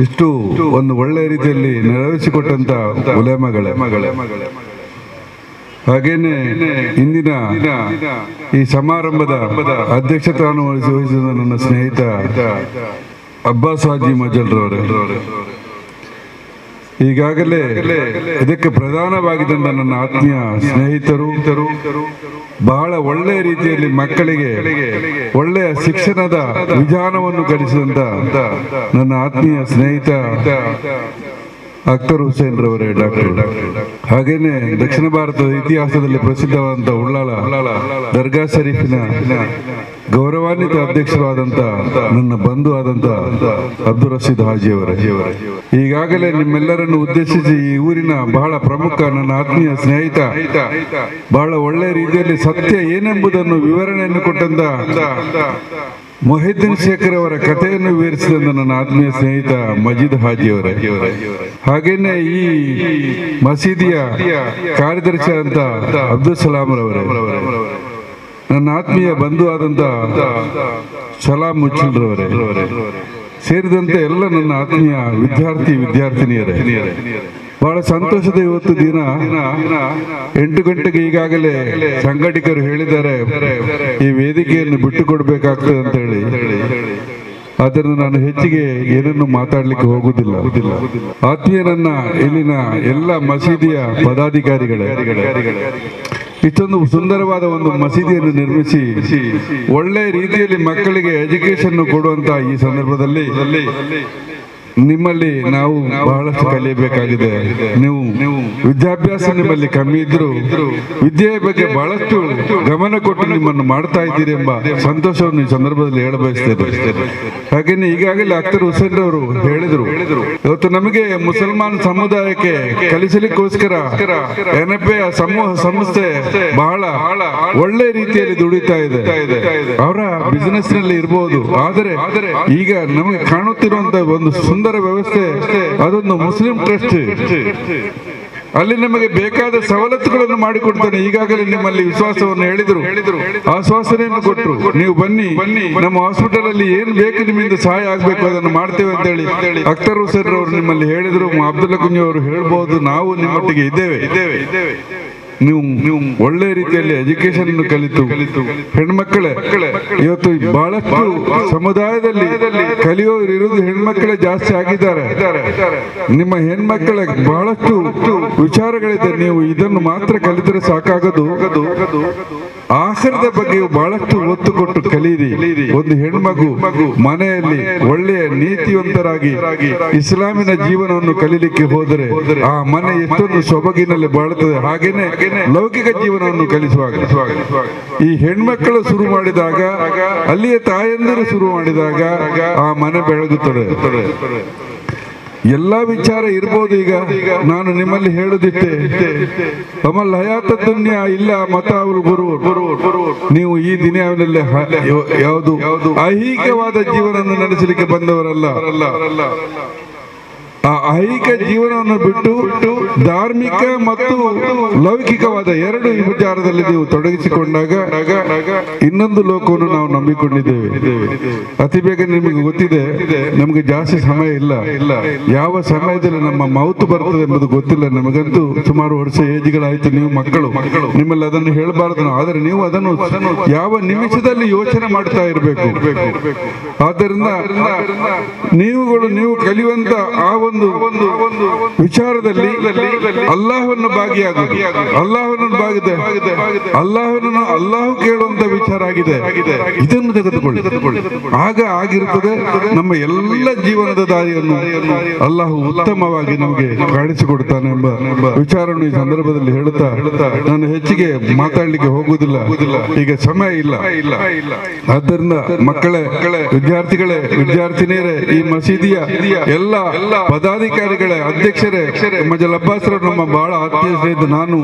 ಇಷ್ಟು ಒಂದು ಒಳ್ಳೆಯ ರೀತಿಯಲ್ಲಿ ನೆರವೇರಿಸಿಕೊಟ್ಟಂತ ಉಲೇಮಗಳೇ, ಹಾಗೇನೆ ಇಂದಿನ ಈ ಸಮಾರಂಭದ ಅಧ್ಯಕ್ಷತೆಯನ್ನು ವಹಿಸಿದ ನನ್ನ ಸ್ನೇಹಿತ ಅಬ್ಬಾಸ್ ಹಾಜಿ ಮಜಲ್ರವರೇ, ಈಗಾಗಲೇ ಇದಕ್ಕೆ ಪ್ರಧಾನವಾಗಿದ್ದಂತ ನನ್ನ ಆತ್ಮೀಯ ಸ್ನೇಹಿತರು, ಬಹಳ ಒಳ್ಳೆಯ ರೀತಿಯಲ್ಲಿ ಮಕ್ಕಳಿಗೆ ಒಳ್ಳೆಯ ಶಿಕ್ಷಣದ ವಿಧಾನವನ್ನು ಕಲಿಸಿದಂತ ನನ್ನ ಆತ್ಮೀಯ ಸ್ನೇಹಿತ ಅಖ್ತರ್ ಹುಸೇನ್ ರವರೇ ಡಾಕ್ಟರ್, ಹಾಗೇನೆ ದಕ್ಷಿಣ ಭಾರತದ ಇತಿಹಾಸದಲ್ಲಿ ಪ್ರಸಿದ್ಧವಾದಂತಹ ಉಳ್ಳಾಲ ದರ್ಗಾ ಶರೀಫಿನ ಗೌರವಾನ್ವಿತ ಅಧ್ಯಕ್ಷರಾದಂತ ನನ್ನ ಬಂಧು ಆದಂತ ಅಬ್ದುಲ್ ರಶೀದ್ ಹಾಜಿ ಅವರೇ, ಈಗಾಗಲೇ ನಿಮ್ಮೆಲ್ಲರನ್ನು ಉದ್ದೇಶಿಸಿ ಈ ಊರಿನ ಬಹಳ ಪ್ರಮುಖ ನನ್ನ ಆತ್ಮೀಯ ಸ್ನೇಹಿತ ಬಹಳ ಒಳ್ಳೆಯ ರೀತಿಯಲ್ಲಿ ಸತ್ಯ ಏನೆಂಬುದನ್ನು ವಿವರಣೆಯನ್ನು ಕೊಟ್ಟಂತ ಮೊಹಿದ್ದೀನ್ ಶೇಖರ್ ಅವರ ಕಥೆಯನ್ನು ವಿವರಿಸಿದ ನನ್ನ ಆತ್ಮೀಯ ಸ್ನೇಹಿತ ಮಜೀದ್ ಹಾಜಿ ಅವರೇ, ಹಾಗೇನೆ ಈ ಮಸೀದಿಯ ಕಾರ್ಯದರ್ಶಿ ಅಂತ ಅಬ್ದುಲ್ ಸಲಾಂ ರವರೇ, ನನ್ನ ಆತ್ಮೀಯ ಬಂಧು ಆದಂತ ಸಲಾಂ ಮುಚ್ಚಲ್ರವರೇ ಸೇರಿದಂತೆ ಎಲ್ಲ ನನ್ನ ಆತ್ಮೀಯ ವಿದ್ಯಾರ್ಥಿನಿಯರೇ, ಬಹಳ ಸಂತೋಷದ ಇವತ್ತು ದಿನ 8 ಗಂಟೆಗೆ ಈಗಾಗಲೇ ಸಂಘಟಕರು ಹೇಳಿದ್ದಾರೆ ಈ ವೇದಿಕೆಯನ್ನು ಬಿಟ್ಟು ಕೊಡಬೇಕಾಗ್ತದೆ ಅಂತ ಹೇಳಿ. ಆದ್ದರಿಂದ ನಾನು ಹೆಚ್ಚಿಗೆ ಏನನ್ನು ಮಾತಾಡ್ಲಿಕ್ಕೆ ಹೋಗುವುದಿಲ್ಲ. ಆತ್ಮೀಯ ನನ್ನ ಇಲ್ಲಿನ ಎಲ್ಲ ಮಸೀದಿಯ ಪದಾಧಿಕಾರಿಗಳೇ, ಇಷ್ಟೊಂದು ಸುಂದರವಾದ ಒಂದು ಮಸೀದಿಯನ್ನು ನಿರ್ಮಿಸಿ ಒಳ್ಳೆಯ ರೀತಿಯಲ್ಲಿ ಮಕ್ಕಳಿಗೆ ಎಜುಕೇಶನ್ ಕೊಡುವಂತ ಈ ಸಂದರ್ಭದಲ್ಲಿ ನಿಮ್ಮಲ್ಲಿ ನಾವು ಬಹಳಷ್ಟು ಕಲಿಯಬೇಕಾಗಿದೆ. ನೀವು ವಿದ್ಯಾಭ್ಯಾಸ ನಿಮ್ಮಲ್ಲಿ ಕಮ್ಮಿ ಇದ್ರು ವಿದ್ಯೆಯ ಬಗ್ಗೆ ಬಹಳಷ್ಟು ಗಮನ ಕೊಟ್ಟು ನಿಮ್ಮನ್ನು ಮಾಡ್ತಾ ಇದ್ದೀರಿ ಎಂಬ ಸಂತೋಷವನ್ನು ಈ ಸಂದರ್ಭದಲ್ಲಿ ಹೇಳಬಯಸ್ತೇನೆ. ಹಾಗೇನೆ ಈಗಾಗಲೇ ಅಖ್ತರ್ ಹುಸೇನ್ ಅವರು ಹೇಳಿದ್ರು, ಇವತ್ತು ನಮಗೆ ಮುಸಲ್ಮಾನ್ ಸಮುದಾಯಕ್ಕೆ ಕಲಿಸಲಿಕ್ಕೋಸ್ಕರ NFA ಸಮೂಹ ಸಂಸ್ಥೆ ಬಹಳ ಒಳ್ಳೆ ರೀತಿಯಲ್ಲಿ ದುಡಿತಾ ಇದೆ. ಅವರ ಬಿಸಿನೆಸ್ ನಲ್ಲಿ ಇರಬಹುದು, ಆದರೆ ಈಗ ನಮಗೆ ಕಾಣುತ್ತಿರುವಂತ ಒಂದು ಸುಂದರ ವ್ಯವಸ್ಥೆ ಅದೊಂದು ಮುಸ್ಲಿಂ ಟ್ರಸ್ಟ್. ಅಲ್ಲಿ ನಮಗೆ ಬೇಕಾದ ಸವಲತ್ತುಗಳನ್ನು ಮಾಡಿಕೊಡ್ತಾನೆ. ಈಗಾಗಲೇ ನಿಮ್ಮಲ್ಲಿ ವಿಶ್ವಾಸವನ್ನು ಹೇಳಿದ್ರು, ಆಶ್ವಾಸನೆಯನ್ನು ಕೊಟ್ಟರು, ನೀವು ಬನ್ನಿ ನಮ್ಮ ಹಾಸ್ಪಿಟಲ್ ಅಲ್ಲಿ ಏನ್ ಬೇಕು ನಿಮ್ಮಿಂದ ಸಹಾಯ ಆಗ್ಬೇಕು ಅದನ್ನು ಮಾಡ್ತೇವೆ ಅಂತ ಹೇಳಿ ಅಖ್ತರ್ ಹುಸೇನ್ ಅವರು ನಿಮ್ಮಲ್ಲಿ ಹೇಳಿದ್ರು. ಅಬ್ದುಲ್ಲಾ ಕುಂಜಿ ಅವರು ಹೇಳ್ಬಹುದು, ನಾವು ನಿಮ್ಮೊಟ್ಟಿಗೆ ಇದ್ದೇವೆ. ನೀವು ಒಳ್ಳೆ ರೀತಿಯಲ್ಲಿ ಎಜುಕೇಶನ್ ಕಲಿತು ಹೆಣ್ಮಕ್ಕಳೇ, ಇವತ್ತು ಬಹಳಷ್ಟು ಸಮುದಾಯದಲ್ಲಿ ಕಲಿಯೋರು ಇರುವುದು ಹೆಣ್ಮಕ್ಕಳೇ ಜಾಸ್ತಿ ಆಗಿದ್ದಾರೆ. ನಿಮ್ಮ ಹೆಣ್ಮಕ್ಕಳ ಬಹಳಷ್ಟು ವಿಚಾರಗಳಿದೆ, ನೀವು ಇದನ್ನು ಮಾತ್ರ ಕಲಿತರೆ ಸಾಕಾಗದು. ಆಹಾರದ ಬಗ್ಗೆ ಬಹಳಷ್ಟು ಒತ್ತು ಕೊಟ್ಟು ಕಲೀರಿ. ಒಂದು ಹೆಣ್ಮಗು ಮನೆಯಲ್ಲಿ ಒಳ್ಳೆಯ ನೀತಿವಂತರಾಗಿ ಇಸ್ಲಾಮಿನ ಜೀವನವನ್ನು ಕಲೀಲಿಕ್ಕೆ ಹೋದರೆ ಆ ಮನೆ ಎಷ್ಟೊಂದು ಸೊಬಗಿನಲ್ಲಿ ಬಾಳುತ್ತದೆ. ಹಾಗೇನೆ ಲೌಕಿಕ ಜೀವನವನ್ನು ಕಲಿಸುವಾಗ ಈ ಹೆಣ್ಮಕ್ಕಳು ಶುರು ಮಾಡಿದಾಗ, ಅಲ್ಲಿಯ ತಾಯಂದಿರು ಶುರು ಮಾಡಿದಾಗ ಆ ಮನೆ ಬೆಳಗುತ್ತದೆ. ಎಲ್ಲ ವಿಚಾರ ಇರ್ಬೋದು. ಈಗ ನಾನು ನಿಮ್ಮಲ್ಲಿ ಹೇಳುದಿಟ್ಟೆ, ಅಮಲ್ ಹಯಾತ ದುನ್ಯ ಇಲ್ಲ ಮತ ಅವರು ಗುರು. ನೀವು ಈ ದಿನದಲ್ಲಿ ಯಾವುದು ಐಹಿಕವಾದ ಜೀವನವನ್ನು ನಡೆಸಲಿಕ್ಕೆ ಬಂದವರಲ್ಲ. ಆ ಐಹಿಕ ಜೀವನವನ್ನು ಬಿಟ್ಟು ಧಾರ್ಮಿಕ ಮತ್ತು ಲೌಕಿಕವಾದ ಎರಡು ವಿಚಾರದಲ್ಲಿ ನೀವು ತೊಡಗಿಸಿಕೊಂಡಾಗ ಇನ್ನೊಂದು ಲೋಕವನ್ನು ನಾವು ನಂಬಿಕೊಂಡಿದ್ದೇವೆ. ಅತಿ ಬೇಗ ನಿಮಗೆ ಗೊತ್ತಿದೆ, ನಮಗೆ ಜಾಸ್ತಿ ಸಮಯ ಇಲ್ಲ. ಯಾವ ಸಮಯದಲ್ಲಿ ನಮ್ಮ ಮೌತು ಬರ್ತದೆ ಎಂಬುದು ಗೊತ್ತಿಲ್ಲ. ನಮಗಂತೂ ಸುಮಾರು ವರ್ಷ ಏಜ್ಗಳಾಯ್ತು. ನೀವು ಮಕ್ಕಳು, ನಿಮ್ಮಲ್ಲಿ ಅದನ್ನು ಹೇಳಬಾರದು. ಆದರೆ ನೀವು ಅದನ್ನು ಯಾವ ನಿಮಿಷದಲ್ಲಿ ಯೋಚನೆ ಮಾಡ್ತಾ ಇರಬೇಕು. ಆದ್ದರಿಂದ ನೀವು ಕಲಿಯುವಂತ ಆ ಒಂದು ವಿಚಾರದಲ್ಲಿ ಅಲ್ಲಾಹವನ್ನು ಭಾಗಿಯಾಗುವುದು, ಅಲ್ಲಾಹು ಕೇಳುವಂತ ವಿಚಾರ ಆಗಿದೆ. ಇದನ್ನು ತೆಗೆದುಕೊಳ್ಳಿ. ಆಗ ಆಗಿರುತ್ತದೆ ನಮ್ಮ ಎಲ್ಲ ಜೀವನದ ದಾರಿಯನ್ನು ಅಲ್ಲಾಹು ಉತ್ತಮವಾಗಿ ನಮಗೆ ಕಾಣಿಸಿಕೊಡ್ತಾನೆ ಎಂಬ ವಿಚಾರವನ್ನು ಈ ಸಂದರ್ಭದಲ್ಲಿ ಹೇಳುತ್ತಾ ನಾನು ಹೆಚ್ಚಿಗೆ ಮಾತಾಡ್ಲಿಕ್ಕೆ ಹೋಗುವುದಿಲ್ಲ. ಈಗ ಸಮಯ ಇಲ್ಲ. ಆದ್ದರಿಂದ ಮಕ್ಕಳೇ, ವಿದ್ಯಾರ್ಥಿಗಳೇ, ವಿದ್ಯಾರ್ಥಿನಿಯರೇ, ಈ ಮಸೀದಿಯ ಎಲ್ಲ ಪದಾಧಿಕಾರಿಗಳೇ, ಅಧ್ಯಕ್ಷರೇ, ಮಜಲ್ ಅಬ್ಬಾಸ್ರ ನಮ್ಮ ಬಹಳ ಆತ್ಮೀಯ ಸ್ನೇಹಿತ. ನಾನು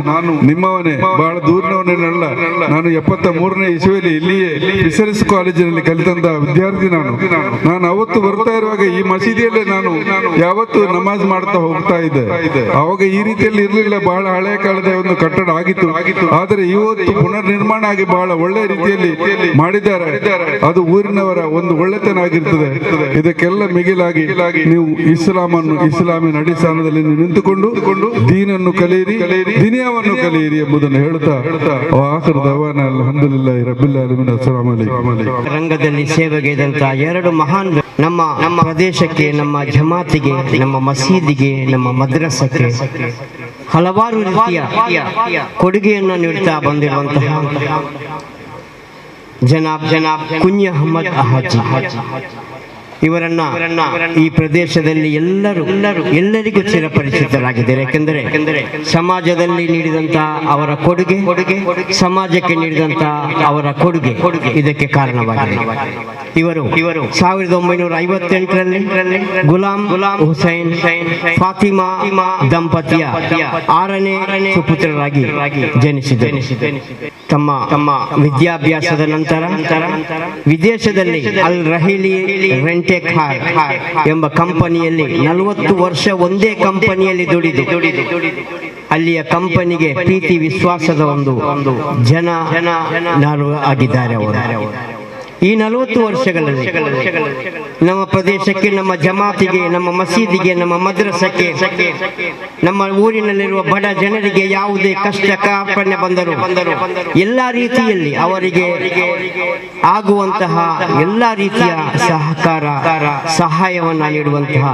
ನಿಮ್ಮವನೇ, ಬಹಳ ದೂರಿನವನೇನಲ್ಲ. ನಾನು 73ನೇ ಇಸುವೆಯಲ್ಲಿ ಇಲ್ಲಿಯೇ ಫಿಶರೀಸ್ ಕಾಲೇಜಿನಲ್ಲಿ ಕಲಿತಂತ ವಿದ್ಯಾರ್ಥಿ. ನಾನು ಅವತ್ತು ಬರ್ತಾ ಇರುವಾಗ ಈ ಮಸೀದಿಯಲ್ಲೇ ನಾನು ಯಾವತ್ತು ನಮಾಜ್ ಮಾಡ್ತಾ ಹೋಗ್ತಾ ಇದ್ದೆ. ಅವಾಗ ಈ ರೀತಿಯಲ್ಲಿ ಇರಲಿಲ್ಲ. ಬಹಳ ಹಳೆಯ ಕಾಲದ ಒಂದು ಕಟ್ಟಡ ಆಗಿತ್ತು. ಆದರೆ ಇವತ್ತು ಪುನರ್ ನಿರ್ಮಾಣ ಆಗಿ ಬಹಳ ಒಳ್ಳೆ ರೀತಿಯಲ್ಲಿ ಮಾಡಿದ್ದಾರೆ. ಅದು ಊರಿನವರ ಒಂದು ಒಳ್ಳೆತನ ಆಗಿರ್ತದೆ. ಇದಕ್ಕೆಲ್ಲ ಮಿಗಿಲಾಗಿ ನೀವು ಇಸ್ಲಾಮಿನ ಅಡಿಸ್ಥಾನದಲ್ಲಿ ನಿಂತುಕೊಂಡು ದೀನನ್ನು ಕಲಿಯಿರಿ, ದುನಿಯಾವನ್ನು ಕಲಿಯಿರಿ ಎಂಬುದನ್ನು ಹೇಳ್ತಾ ಆಖಿರ್ ದವಾನ ಅಲ್ಹಮ್ದುಲಿಲ್ಲಾಹಿ ರಬ್ಬಿಲ್ ಆಲಮೀನ್. ಅಸ್ಸಲಾಮು ಅಲೈಕುಂ. ರಂಗದಲ್ಲಿ ಸೇವೆಗೈದಂತ ಎರಡು ಮಹಾನ್ ನಮ್ಮ ಪ್ರದೇಶಕ್ಕೆ, ನಮ್ಮ ಜಮಾತಿಗೆ, ನಮ್ಮ ಮಸೀದಿಗೆ, ನಮ್ಮ ಮದ್ರಸಕ್ಕೆ ಹಲವಾರು ರೀತಿಯ ಕೊಡುಗೆಯನ್ನು ನೀಡುತ್ತಾ ಬಂದಿರುವಂತಹ ಜನಾಬ್ ಕುಂಜ ಅಹಮದ್ ಹಾಜಿ ಇವರನ್ನ ಈ ಪ್ರದೇಶದಲ್ಲಿ ಎಲ್ಲರಿಗೂ ಚಿರಪರಿಚಿತರಾಗಿದ್ದಾರೆ. ಯಾಕೆಂದರೆ ಸಮಾಜದಲ್ಲಿ ನೀಡಿದಂತಹ ಅವರ ಕೊಡುಗೆ, ಸಮಾಜಕ್ಕೆ ನೀಡಿದಂತಹ ಅವರ ಕೊಡುಗೆ ಇದಕ್ಕೆ ಕಾರಣವಾಗಿದೆ. ಇವರು 1958ರಲ್ಲಿ ಗುಲಾಂ ಹುಸೈನ್ ಫಾತಿಮಾ ದಂಪತಿಯ 6ನೇ ಸುಪುತ್ರರಾಗಿ ಜನಿಸಿದರು. ತಮ್ಮ ವಿದ್ಯಾಭ್ಯಾಸದ ನಂತರ ವಿದೇಶದಲ್ಲಿ ಅಲ್ ರಹೀಲಿ ರೆಂಟೆಕ್ ಎಂಬ ಕಂಪನಿಯಲ್ಲಿ 40 ವರ್ಷ ಒಂದೇ ಕಂಪನಿಯಲ್ಲಿ ದುಡಿದು ಅಲ್ಲಿಯ ಕಂಪನಿಗೆ ಪ್ರೀತಿ ವಿಶ್ವಾಸದ ಒಂದು ಜನ ಆಗಿದ್ದಾರೆ ಅವರು. ಈ 40 ವರ್ಷಗಳಲ್ಲಿ ನಮ್ಮ ಪ್ರದೇಶಕ್ಕೆ, ನಮ್ಮ ಜಮಾತಿಗೆ, ನಮ್ಮ ಮಸೀದಿಗೆ, ನಮ್ಮ ಮದ್ರಸಕ್ಕೆ, ನಮ್ಮ ಊರಿನಲ್ಲಿರುವ ಬಡ ಜನರಿಗೆ ಯಾವುದೇ ಕಷ್ಟ ಕಾರ್ಪಣ್ಯ ಬಂದರು ಎಲ್ಲ ರೀತಿಯಲ್ಲಿ ಅವರಿಗೆ ಆಗುವಂತಹ ಎಲ್ಲ ರೀತಿಯ ಸಹಕಾರ, ಸಹಾಯವನ್ನ ನೀಡುವಂತಹ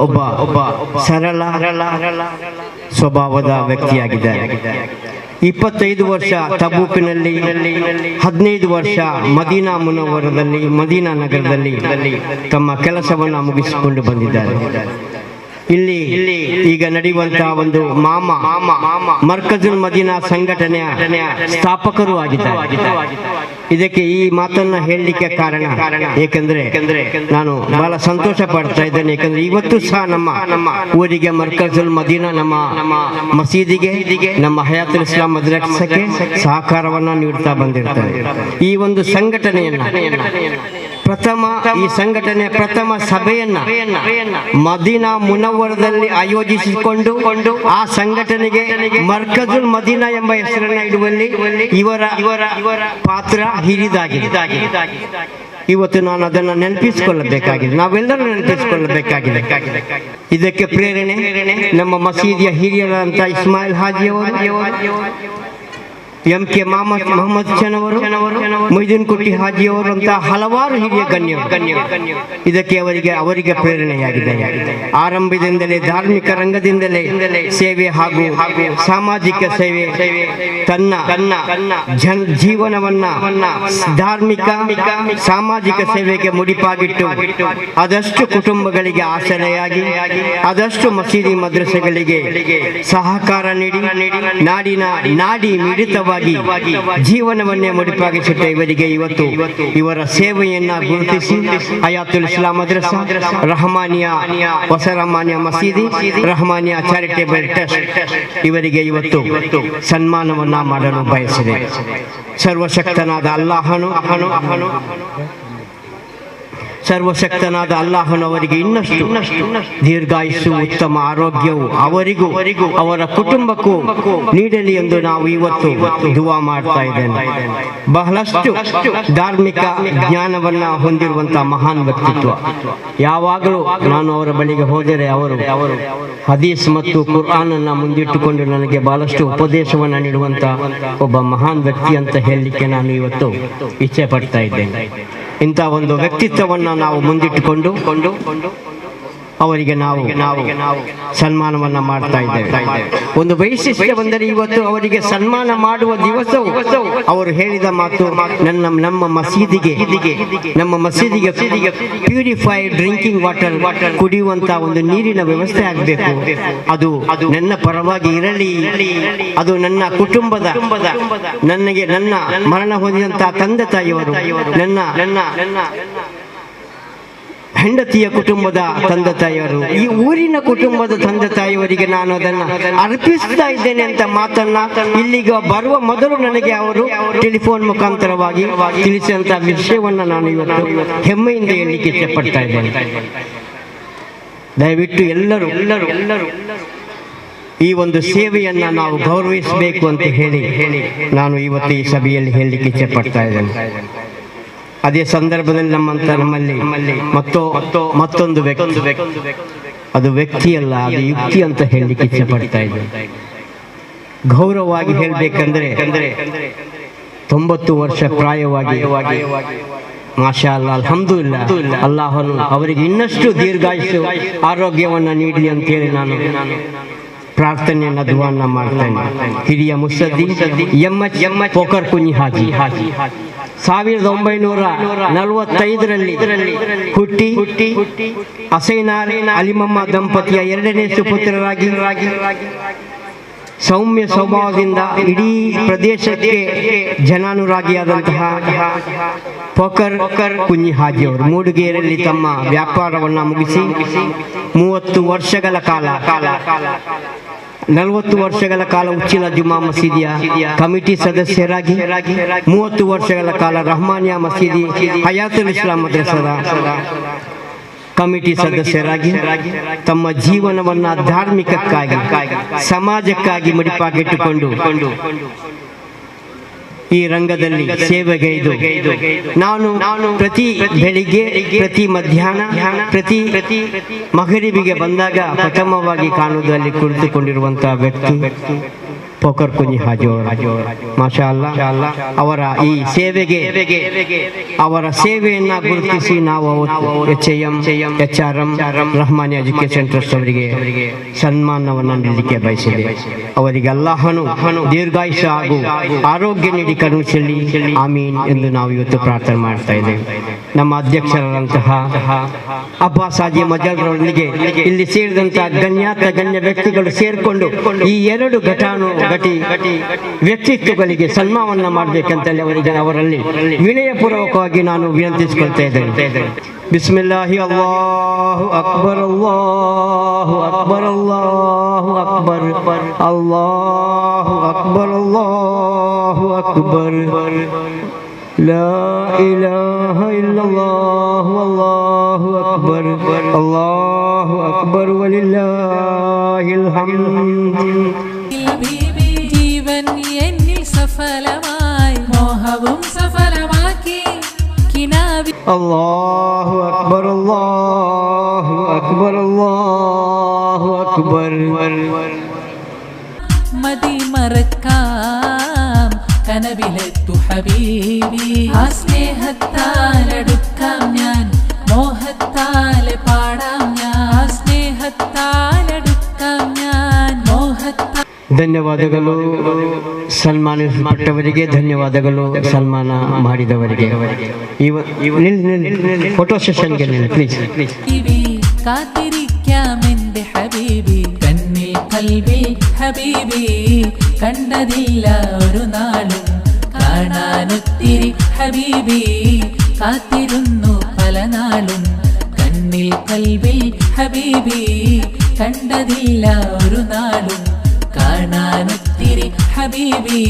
ಒಬ್ಬ ಸರಳ ಸ್ವಭಾವದ ವ್ಯಕ್ತಿಯಾಗಿದ್ದಾರೆ. 25 ವರ್ಷ ತಬೂಕಿನಲ್ಲಿ, 15 ವರ್ಷ ಮದೀನಾ ಮುನವ್ವರದಲ್ಲಿ, ಮದೀನಾ ನಗರದಲ್ಲಿ ತಮ್ಮ ಕೆಲಸವನ್ನು ಮುಗಿಸಿಕೊಂಡು ಬಂದಿದ್ದಾರೆ. ಇಲ್ಲಿ ಈಗ ನಡೆಯುವಂತಹ ಒಂದು ಮರ್ಕಜುಲ್ ಮದೀನಾ ಸಂಘಟನೆಯ ಸ್ಥಾಪಕರು ಆಗಿದ್ದಾರೆ. ಇದಕ್ಕೆ ಈ ಮಾತನ್ನ ಹೇಳಲಿಕ್ಕೆ ಕಾರಣ ಏಕೆಂದ್ರೆ ನಾನು ಬಹಳ ಸಂತೋಷ ಪಡ್ತಾ ಇದ್ದೇನೆ. ಯಾಕಂದ್ರೆ ಇವತ್ತು ಸಹ ನಮ್ಮ ಊರಿಗೆ ಮರ್ಕಜುಲ್ ಮದೀನಾ, ನಮ್ಮ ಮಸೀದಿಗೆ, ನಮ್ಮ ಹಯಾತುಲ್ ಇಸ್ಲಾಂ ಮದ್ರಸಕ್ಕೆ ಸಹಕಾರವನ್ನ ನೀಡ್ತಾ ಬಂದಿರ್ತಾರೆ. ಈ ಒಂದು ಈ ಸಂಘಟನೆಯ ಪ್ರಥಮ ಸಭೆಯನ್ನ ಮದೀನಾ ಮುನವ್ವರದಲ್ಲಿ ಆಯೋಜಿಸಿಕೊಂಡು ಆ ಸಂಘಟನೆಗೆ ಮರ್ಕಜುಲ್ ಮದೀನಾ ಎಂಬ ಹೆಸರನ್ನ ಇಡುವಲ್ಲಿ ಇವರ ಪಾತ್ರ ಹಿರಿದಾಗಿದೆ. ಇವತ್ತು ನಾನು ಅದನ್ನು ನೆನಪಿಸಿಕೊಳ್ಳಬೇಕಾಗಿದೆ, ನಾವೆಲ್ಲರೂ ನೆನಪಿಸಿಕೊಳ್ಳಬೇಕಾಗಿದೆ. ಇದಕ್ಕೆ ಪ್ರೇರಣೆ ನಮ್ಮ ಮಸೀದಿಯ ಹಿರಿಯರಾದಂಥ ಇಸ್ಮಾಯಿಲ್ ಹಾಜಿ ಅವರು, MK ಮೊಹಮ್ಮದ್ ಚನವರು, ಮೊಯ್ದೀನ್ ಕುಟ್ಟಿ ಹಾಜಿಯವರು ಅಂತ ಹಲವಾರು ಹಿರಿಯ ಗಣ್ಯರು ಇದಕ್ಕೆ ಅವರಿಗೆ ಪ್ರೇರಣೆಯಾಗಿದೆ. ಆರಂಭದಿಂದಲೇ ಧಾರ್ಮಿಕ ರಂಗದಿಂದಲೇ ಸೇವೆ ಹಾಗೂ ಸಾಮಾಜಿಕ ಸೇವೆ, ತನ್ನ ಜೀವನವನ್ನ ಧಾರ್ಮಿಕ ಸಾಮಾಜಿಕ ಸೇವೆಗೆ ಮುಡಿಪಾಗಿಟ್ಟು ಅದಷ್ಟು ಕುಟುಂಬಗಳಿಗೆ ಆಸರೆಯಾಗಿ, ಅದಷ್ಟು ಮಸೀದಿ ಮದ್ರಸೆಗಳಿಗೆ ಸಹಕಾರ ನೀಡಿ ನಾಡಿ ಮಿಡಿತವಾಗಿ ಖಂಡಿತವಾಗಿ ಜೀವನವನ್ನೇ ಮುಡಿಪಾಗಿಸುತ್ತೆ. ಇವರಿಗೆ ಇವತ್ತು ಇವರ ಸೇವೆಯನ್ನ ಗುರುತಿಸಿ ಹಯಾತುಲ್ ಇಸ್ಲಾಂ ಮದ್ರಸಾ, ರಹಮಾನಿಯಾ ಹೊಸ ರಹಮಾನಿಯಾ ಮಸೀದಿ, ರಹಮಾನಿಯಾ ಚಾರಿಟೇಬಲ್ ಟ್ರಸ್ಟ್ ಇವರಿಗೆ ಇವತ್ತು ಸನ್ಮಾನವನ್ನ ಮಾಡಲು ಬಯಸಿದೆ. ಸರ್ವಶಕ್ತನಾದ ಅಲ್ಲಾಹನು ಅವರಿಗೆ ಇನ್ನಷ್ಟು ದೀರ್ಘಾಯುಸ್ಸು, ಉತ್ತಮ ಆರೋಗ್ಯವು ಅವರಿಗೂ ಅವರ ಕುಟುಂಬಕ್ಕೂ ನೀಡಲಿ ಎಂದು ನಾವು ಇವತ್ತು ದುವಾ ಮಾಡ್ತಾ ಇದ್ದೇನೆ. ಬಹಳಷ್ಟು ಧಾರ್ಮಿಕ ಜ್ಞಾನವನ್ನ ಹೊಂದಿರುವಂತಹ ಮಹಾನ್ ವ್ಯಕ್ತಿತ್ವ. ಯಾವಾಗಲೂ ನಾನು ಅವರ ಬಳಿಗೆ ಹೋದರೆ ಅವರು ಹದೀಸ್ ಮತ್ತು ಕುರ್ಆನ್ ಅನ್ನ ಮುಂದಿಟ್ಟುಕೊಂಡು ನನಗೆ ಬಹಳಷ್ಟು ಉಪದೇಶವನ್ನ ನೀಡುವಂತ ಒಬ್ಬ ಮಹಾನ್ ವ್ಯಕ್ತಿ ಅಂತ ಹೇಳಲಿಕ್ಕೆ ನಾನು ಇವತ್ತು ಇಚ್ಛೆ ಪಡ್ತಾ ಇದ್ದೇನೆ. ಇಂಥ ಒಂದು ವ್ಯಕ್ತಿತ್ವವನ್ನು ನಾವು ಮುಂದಿಟ್ಟುಕೊಂಡು ಅವರಿಗೆ ನಾವು ಸನ್ಮಾನವನ್ನ ಮಾಡ್ತಾ ಇದ್ದೇವೆ. ಒಂದು ವೈಶಿಷ್ಟ್ಯ ಬಂದರೆ ಇವತ್ತು ಅವರಿಗೆ ಸನ್ಮಾನ ಮಾಡುವ ದಿವಸವು ಅವರು ಹೇಳಿದ ಮಾತು, ನಮ್ಮ ಮಸೀದಿಗೆ ಪ್ಯೂರಿಫೈಡ್ ಡ್ರಿಂಕಿಂಗ್ ವಾಟರ್, ಕುಡಿಯುವಂತ ಒಂದು ನೀರಿನ ವ್ಯವಸ್ಥೆ ಆಗಬೇಕು. ಅದು ನನ್ನ ಪರವಾಗಿ ಇರಲಿ. ಅದು ನನ್ನ ಕುಟುಂಬದ, ನನ್ನ ಮರಣ ಹೊಂದಿದಂತಹ ತಂದೆ ತಾಯಿಯವರು, ನನ್ನ ಹೆಂಡತಿಯ ಕುಟುಂಬದ ತಂದೆ ತಾಯಿಯವರು, ಈ ಊರಿನ ಕುಟುಂಬದ ತಂದೆ ತಾಯಿಯವರಿಗೆ ನಾನು ಅದನ್ನು ಅರ್ಪಿಸ್ತಾ ಇದ್ದೇನೆ ಅಂತ ಮಾತನ್ನ ಇಲ್ಲಿಗೆ ಬರುವ ಮೊದಲು ನನಗೆ ಅವರು ಟೆಲಿಫೋನ್ ಮುಖಾಂತರವಾಗಿ ತಿಳಿಸಿದಂತ ವಿಷಯವನ್ನ ನಾನು ಇವತ್ತು ಹೆಮ್ಮೆಯಿಂದ ಹೇಳಲಿಕ್ಕೆ ಇಷ್ಟಪಡ್ತಾ ಇದ್ದೇನೆ. ದಯವಿಟ್ಟು ಎಲ್ಲರೂ ಈ ಒಂದು ಸೇವೆಯನ್ನ ನಾವು ಗೌರವಿಸಬೇಕು ಅಂತ ಹೇಳಿ ನಾನು ಇವತ್ತು ಈ ಸಭೆಯಲ್ಲಿ ಹೇಳಲಿಕ್ಕೆ ಇಷ್ಟಪಡ್ತಾ ಇದ್ದೇನೆ. ಅದೇ ಸಂದರ್ಭದಲ್ಲಿ ನಮ್ಮಲ್ಲಿ ಮತ್ತೊಂದು ವ್ಯಕ್ತಿ, ಅದು ವ್ಯಕ್ತಿಯಲ್ಲ, ಅದು ಯುಕ್ತಿ ಅಂತ ಹೇಳಲಿಕ್ಕೆ ಇಚ್ಛೆ ಪಡ್ತಾ ಇದ್ದೇನೆ. ಗೌರವವಾಗಿ ಹೇಳಬೇಕಂದ್ರೆ 90 ವರ್ಷ ಪ್ರಾಯವಾಗಿ ಮಾಷಾ ಅಲ್ಲಾ, ಅಲ್ಹಮ್ದುಲಿಲ್ಲಾಹ್, ಅಲ್ಲಾಹನು ಅವರಿಗೆ ಇನ್ನಷ್ಟು ದೀರ್ಘಾಯುಷ್ಯ ಆರೋಗ್ಯವನ್ನ ನೀಡಲಿ ಅಂತೇಳಿ ನಾನು ಪ್ರಾರ್ಥನೆಯನ್ನ ದುವಾನ್ನ ಮಾಡ್ತೇನೆ. ಹಿರಿಯ ಮುಸದ್ದಿ ಎಂ.ಎಚ್. ಪೋಕರ್ ಕುഞ്ഞി ಹಾಜಿ 1945ರಲ್ಲಿ ಹುಟ್ಟಿ ಹಸೈನಾರ್ ಅಲಿಮಮ್ಮ ದಂಪತಿಯ 2ನೇ ಸುಪುತ್ರರಾಗಿ ಸೌಮ್ಯ ಸ್ವಭಾವದಿಂದ ಇಡೀ ಪ್ರದೇಶಕ್ಕೆ ಜನಾನುರಾಗಿಯಾದಂತಹ ಪೋಕರ್ ಕುഞ്ഞി ಹಾಜಿ ಅವರು ಮೂಡಿಗೆರೆಯಲ್ಲಿ ತಮ್ಮ ವ್ಯಾಪಾರವನ್ನ ಮುಗಿಸಿ 40 ವರ್ಷಗಳ ಕಾಲ ಉಚ್ಚಿಲ ಜುಮಾ ಮಸೀದಿಯ ಕಮಿಟಿ ಸದಸ್ಯರಾಗಿ 30 ವರ್ಷಗಳ ಕಾಲ ರಹಮಾನಿಯಾ ಮಸೀದಿ ಹಯಾತುಲ್ ಇಸ್ಲಾಂ ಮದ್ರಸಾದ ಕಮಿಟಿ ಸದಸ್ಯರಾಗಿ ತಮ್ಮ ಜೀವನವನ್ನ ಧಾರ್ಮಿಕಕ್ಕಾಗಿ, ಸಮಾಜಕ್ಕಾಗಿ ಮುಡಿಪಾಗಿಟ್ಟುಕೊಂಡು ಈ ರಂಗದಲ್ಲಿ ಸೇವೆಗೈದು ನಾನು ಪ್ರತಿ ಬೆಳಿಗ್ಗೆ, ಪ್ರತಿ ಮಧ್ಯಾಹ್ನ, ಪ್ರತಿ ಮಗರಿಬಿಗೆ ಬಂದಾಗ ಪ್ರಥಮವಾಗಿ ಕಾಣುವುದರಲ್ಲಿ ಕುಳಿತುಕೊಂಡಿರುವಂತಹ ವ್ಯಕ್ತಿ ಪೋಕರ್ ಕುഞ്ഞി ಹಾಜಿ ಅವರು. ಮಾಷಾ ಅಲ್ಲಾ, ಅವರ ಈ ಸೇವೆಗೆ, ಅವರ ಸೇವೆಯನ್ನ ಗುರುತಿಸಿ ನಾವು HIM ರಹಮಾನಿಯಾ ಎಜುಕೇಶನ್ ಟ್ರಸ್ಟ್ ಅವರಿಗೆ ಸನ್ಮಾನವನ್ನು ನೀಡಲಿಕ್ಕೆ ಬಯಸಿದೆ. ಅವರಿಗೆ ಅಲ್ಲಾಹನು ದೀರ್ಘಾಯುಷ್ಯ ಹಾಗೂ ಆರೋಗ್ಯ ನೀಡಿ ಕರುಣಿಸಲಿ, ಆಮೀನ್ ಎಂದು ನಾವು ಇವತ್ತು ಪ್ರಾರ್ಥನೆ ಮಾಡ್ತಾ ಇದ್ದೇವೆ. ನಮ್ಮ ಅಧ್ಯಕ್ಷರಾದಂತಹ ಅಬ್ಬಾಸ್ ಹಾಜಿ ಮಜಲ್ರೊಂದಿಗೆ ಇಲ್ಲಿ ಸೇರಿದಂತಹ ಗಣ್ಯ ವ್ಯಕ್ತಿಗಳು ಸೇರಿಕೊಂಡು ಈ 2 ಘಟಿ ವ್ಯಕ್ತಿತ್ವಗಳಿಗೆ ಸನ್ಮಾನವನ್ನ ಮಾಡಬೇಕಂತಲ್ಲಿ ಅವರಲ್ಲಿ ವಿನಯಪೂರ್ವಕವಾಗಿ ನಾನು ವಿನಂತಿಸಿಕೊಳ್ತಾ ಇದ್ದೇನೆ. ಬಿಸ್ಮಿಲ್ಲಾಹಿ ಅಲ್ಲಾಹು ಅಕ್ಬರ್, ಅಲ್ಲಾಹು ಅಕ್ಬರ್, ಅಲ್ಲಾಹು ಅಕ್ಬರ್, ಅಲ್ಲಾಹು ಅಕ್ಬರ್, ಅಲ್ಲಾಹು ಅಕ್ಬರ್, ಲಾ ಇಲಾಹ ಇಲ್ಲಲ್ಲಾಹು ಅಲ್ಲಾಹು ಅಕ್ಬರ್, ಅಲ್ಲಾಹು ಅಕ್ಬರ್, ವಲಿಲ್ಲಾಹಿಲ್ ಹಮ್ದ್. ജീവൻ എന്നിൽ സഫലമായി, മോഹവും സഫലമാക്കി കിനാവി. അല്ലാഹു അക്ബർ, അല്ലാഹു അക്ബർ, അല്ലാഹു അക്ബർ. മതി മറക്കാം കനവിലെത്തു ഹബീബി, ആ സ്നേഹത്താലടുക്കാം ഞാൻ, മോഹത്താൽ പാടാം ഞാൻ, ആ സ്നേഹത്താലടുക്കാം ഞാൻ, മോഹത്താൽ. ಧನ್ಯವಾದಗಳು ಸನ್ಮಾನಿಸಲ್ಪಟ್ಟವರಿಗೆ, ಧನ್ಯವಾದಗಳು ಸನ್ಮಾನ ಮಾಡಿದವರಿಗೆ. ಫೋಟೋ ಸೆಷನ್ಗೆ ಪ್ಲೀಸ್. കാത്തിരിക്കാം എൻ്റെ ഹബീബി, കണ്ണിൽ കൽബിൽ ഹബീബി, കണ്ടതില്ല ഒരു നാളും കാണാനൊത്തിരി ഹബീബി കാത്തിരുന്നു പല നാളും കണ്ണിൽ കൽവിൽ ഹബീബി കണ്ടതില്ല ഒരു നാളും കാണാനൊത്തിരി ഹബീബി